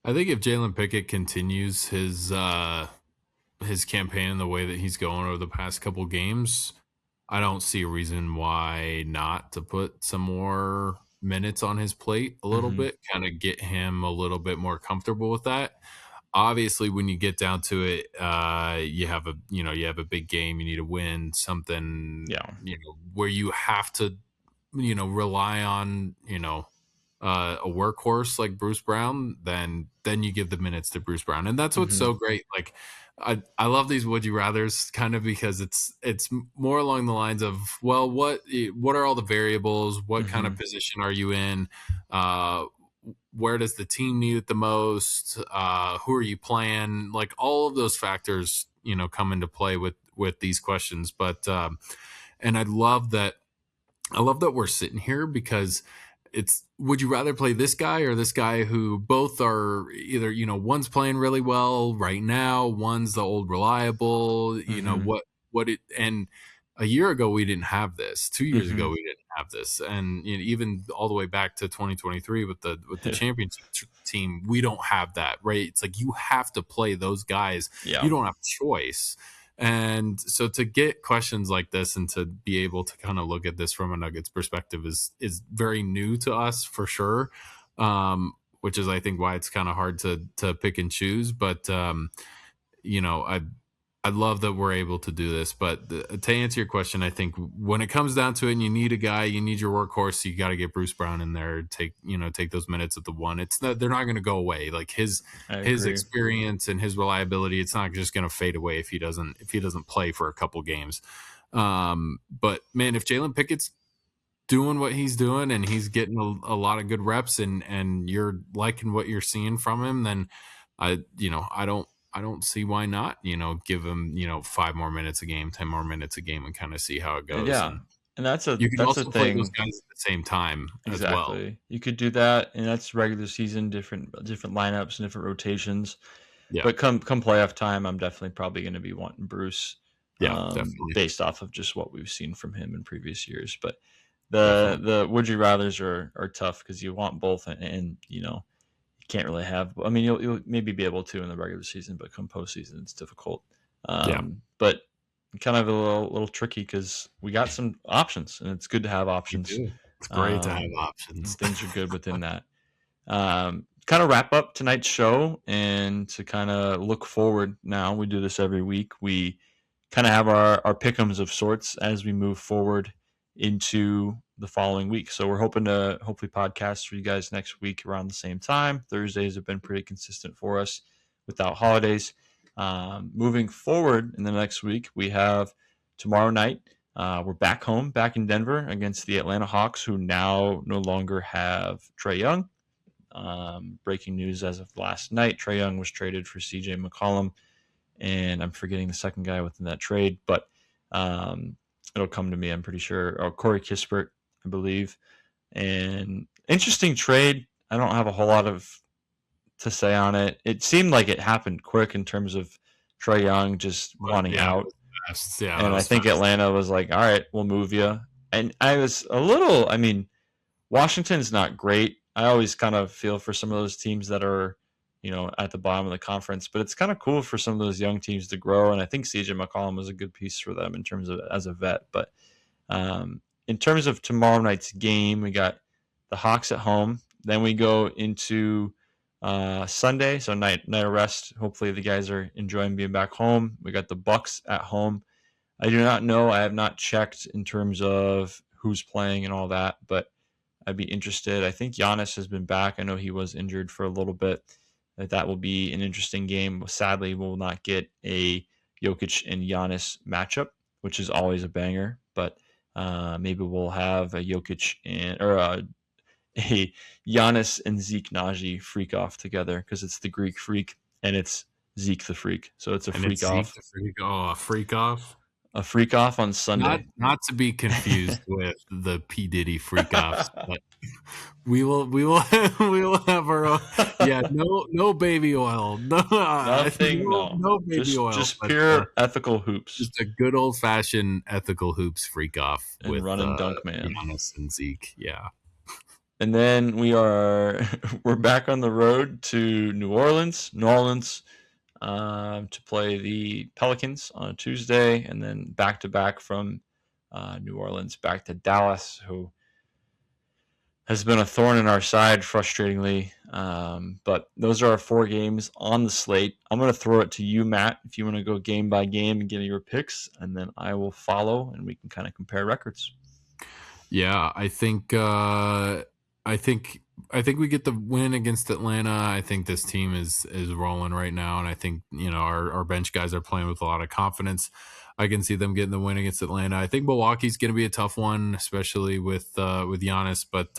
I think if Jalen Pickett continues his campaign in the way that he's going over the past couple games, I don't see a reason why not to put some more minutes on his plate a little bit, kind of get him a little bit more comfortable with that. Obviously, when you get down to it, you have a big game. You need to win something, where you have to, rely on, a workhorse like Bruce Brown. Then you give the minutes to Bruce Brown, and that's what's so great. Like, I love these would you rather's kind of because it's more along the lines of, well, what are all the variables? What kind of position are you in? Where does the team need it the most? Who are you playing? Like, all of those factors, come into play with these questions. But and I love that we're sitting here because it's, would you rather play this guy or this guy, who both are either, one's playing really well right now, one's the old reliable, and a year ago we didn't have this. 2 years ago we didn't have this, and even all the way back to 2023 with the championship team, we don't have that, right? It's like you have to play those guys. You don't have a choice. And so to get questions like this and to be able to kind of look at this from a Nuggets perspective is very new to us for sure, which is, I think, why it's kind of hard to pick and choose. But I love that we're able to do this, but to answer your question, I think when it comes down to it, and you need a guy, you need your workhorse, you got to get Bruce Brown in there, take those minutes at the one. They're not going to go away. Like his experience and his reliability, it's not just going to fade away if he doesn't play for a couple games. But man, if Jalen Pickett's doing what he's doing and he's getting a lot of good reps and you're liking what you're seeing from him, then I don't see why not, give him, 5 more minutes a game, 10 more minutes a game and kind of see how it goes. Yeah. And you can also play thing. those guys at the same time as well. You could do that, and that's regular season, different lineups and different rotations. Yeah. But come playoff time, I'm definitely probably going to be wanting Bruce. Yeah, definitely. Based off of just what we've seen from him in previous years. But the would you rathers are tough because you want both, and you can't really have. I mean, you'll maybe be able to in the regular season, but come postseason, it's difficult. But kind of a little tricky because we got some options, and it's good to have options. It's great to have options. Things are good within that. Kind of wrap up tonight's show, and to kind of look forward now. We do this every week. We kind of have our pick'ems of sorts as we move forward into the following week. So we're hoping to hopefully podcast for you guys next week around the same time. Thursdays have been pretty consistent for us without holidays. Moving forward in the next week, we have tomorrow night. We're back home, back in Denver against the Atlanta Hawks, who now no longer have Trae Young. Breaking news as of last night, Trae Young was traded for CJ McCollum, and I'm forgetting the second guy within that trade, but it'll come to me, I'm pretty sure. Or Corey Kispert, I believe. And interesting trade. I don't have a whole lot to say on it. It seemed like it happened quick in terms of Trae Young just wanting out. And I think Atlanta was like, all right, we'll move you. And I was Washington's not great. I always kind of feel for some of those teams that are, at the bottom of the conference, but it's kind of cool for some of those young teams to grow. And I think CJ McCollum was a good piece for them in terms of as a vet. But in terms of tomorrow night's game, we got the Hawks at home. Then we go into Sunday, so night of rest. Hopefully the guys are enjoying being back home. We got the Bucks at home. I do not know. I have not checked in terms of who's playing and all that, but I'd be interested. I think Giannis has been back. I know he was injured for a little bit. That will be an interesting game. Sadly, we'll not get a Jokic and Giannis matchup, which is always a banger. But maybe we'll have a Jokic a Giannis and Zeke Naji freak off together because it's the Greek freak and it's Zeke the freak. So it's a freak off. A freak off. A freak off on Sunday. Not to be confused with the P Diddy freak offs, but we will have our own. Yeah, no baby oil, nothing, no baby oil, just pure ethical hoops, just a good old fashioned ethical hoops freak off and with run and dunk man, Giannis and Zeke. Yeah, and then we're back on the road to New Orleans. To play the Pelicans on a Tuesday, and then back-to-back from New Orleans back to Dallas, who has been a thorn in our side, frustratingly. But those are our 4 games on the slate. I'm going to throw it to you, Matt, if you want to go game by game and give your picks, and then I will follow, and we can kind of compare records. Yeah, I think we get the win against Atlanta. I think this team is rolling right now, and I think our bench guys are playing with a lot of confidence. I can see them getting the win against Atlanta. I think Milwaukee's going to be a tough one, especially with Giannis. But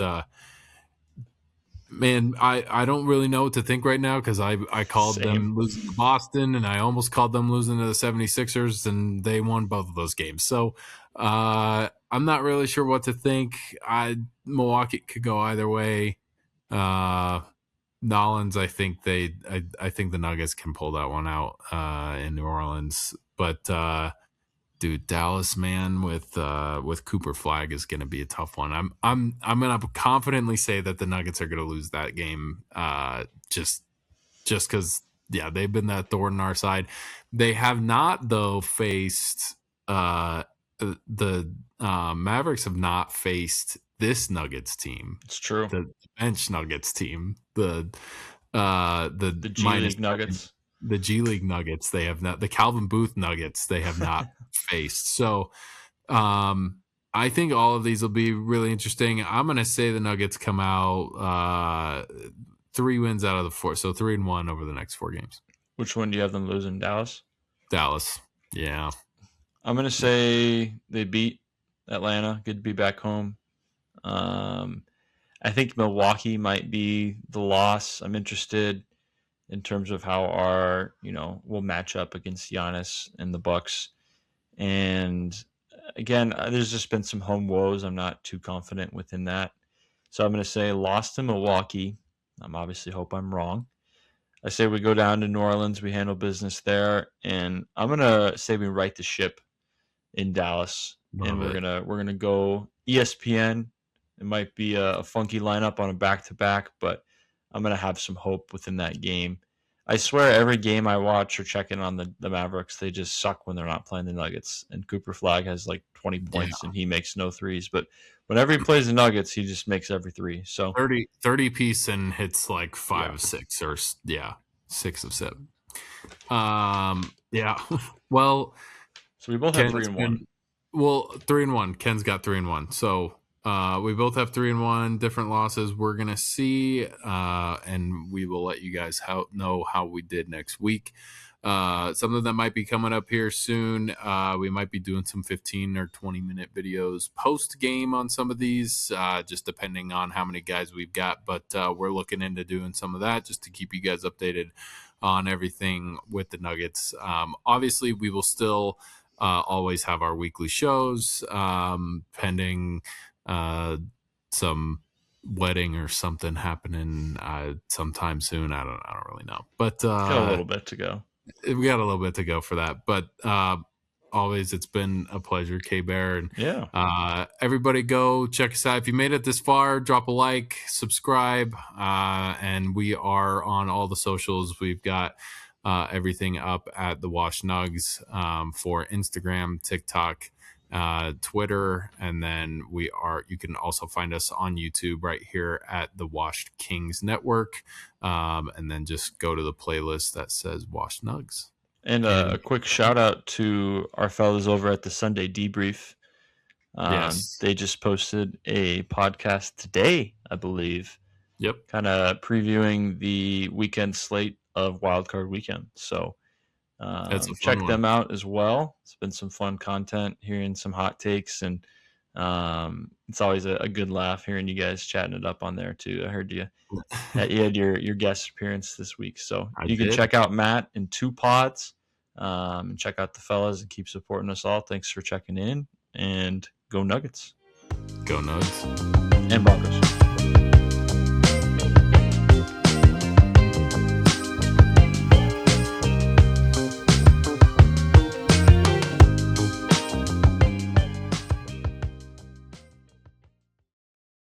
man, I don't really know what to think right now because I called them losing to Boston, and I almost called them losing to the 76ers, and they won both of those games. So I'm not really sure what to think. Milwaukee could go either way. Nolans, I think the Nuggets can pull that one out in New Orleans, but dude, Dallas, man, with Cooper Flag is going to be a tough one. I'm going to confidently say that the Nuggets are going to lose that game, just because they've been that thorn in our side. They have not though faced the Mavericks have not faced this Nuggets team. It's true. The bench Nuggets team. The G League Nuggets. the G League Nuggets. They have not the Calvin Booth Nuggets. They have not faced. So I think all of these will be really interesting. I'm going to say the Nuggets come out 3 wins out of the 4, so 3-1 over the next 4 games. Which one do you have them losing? Dallas? Dallas. Yeah. I'm going to say they beat Atlanta. Good to be back home. I think Milwaukee might be the loss. I'm interested in terms of how our, we'll match up against Giannis and the Bucks. And again, there's just been some home woes. I'm not too confident within that. So I'm going to say lost to Milwaukee. I'm obviously hope I'm wrong. I say we go down to New Orleans. We handle business there. And I'm going to say we right the ship in Dallas. And we're gonna go ESPN. It might be a funky lineup on a back-to-back, but I'm going to have some hope within that game. I swear every game I watch or check in on the Mavericks, they just suck when they're not playing the Nuggets. And Cooper Flag has like 20 points and he makes no threes. But whenever he plays the Nuggets, he just makes every three. So 30 piece and hits like 5 of 6 or 6 of 7. Yeah. Well, so we both have 3-1. Well, 3-1. Ken's got 3-1. So we both have 3-1, different losses. We're gonna see, and we will let you guys know how we did next week. Something that might be coming up here soon. We might be doing some 15 or 20-minute videos post game on some of these, just depending on how many guys we've got. But we're looking into doing some of that just to keep you guys updated on everything with the Nuggets. Obviously, we will still always have our weekly shows, pending some wedding or something happening sometime soon. I don't really know, but got a little bit to go. We got a little bit to go for that, but always it's been a pleasure, K-Bear, and everybody go check us out. If you made it this far, drop a like, subscribe, and we are on all the socials. We've got everything up at the Washed Nuggs for Instagram, TikTok, Twitter, and then you can also find us on YouTube right here at the Washed Kings Network, and then just go to the playlist that says Washed Nuggs. And a quick shout out to our fellas over at the Sunday Debrief. Yes, they just posted a podcast today, I believe. Yep, kind of previewing the weekend slate of Wildcard Weekend. So check them out as well. It's been some fun content, hearing some hot takes, and it's always a good laugh hearing you guys chatting it up on there too. I heard you had your guest appearance this week, so you can check out Matt in 2 pods, and check out the fellas and keep supporting us all. Thanks for checking in, and go Nuggets, go Nuggets, and Broncos.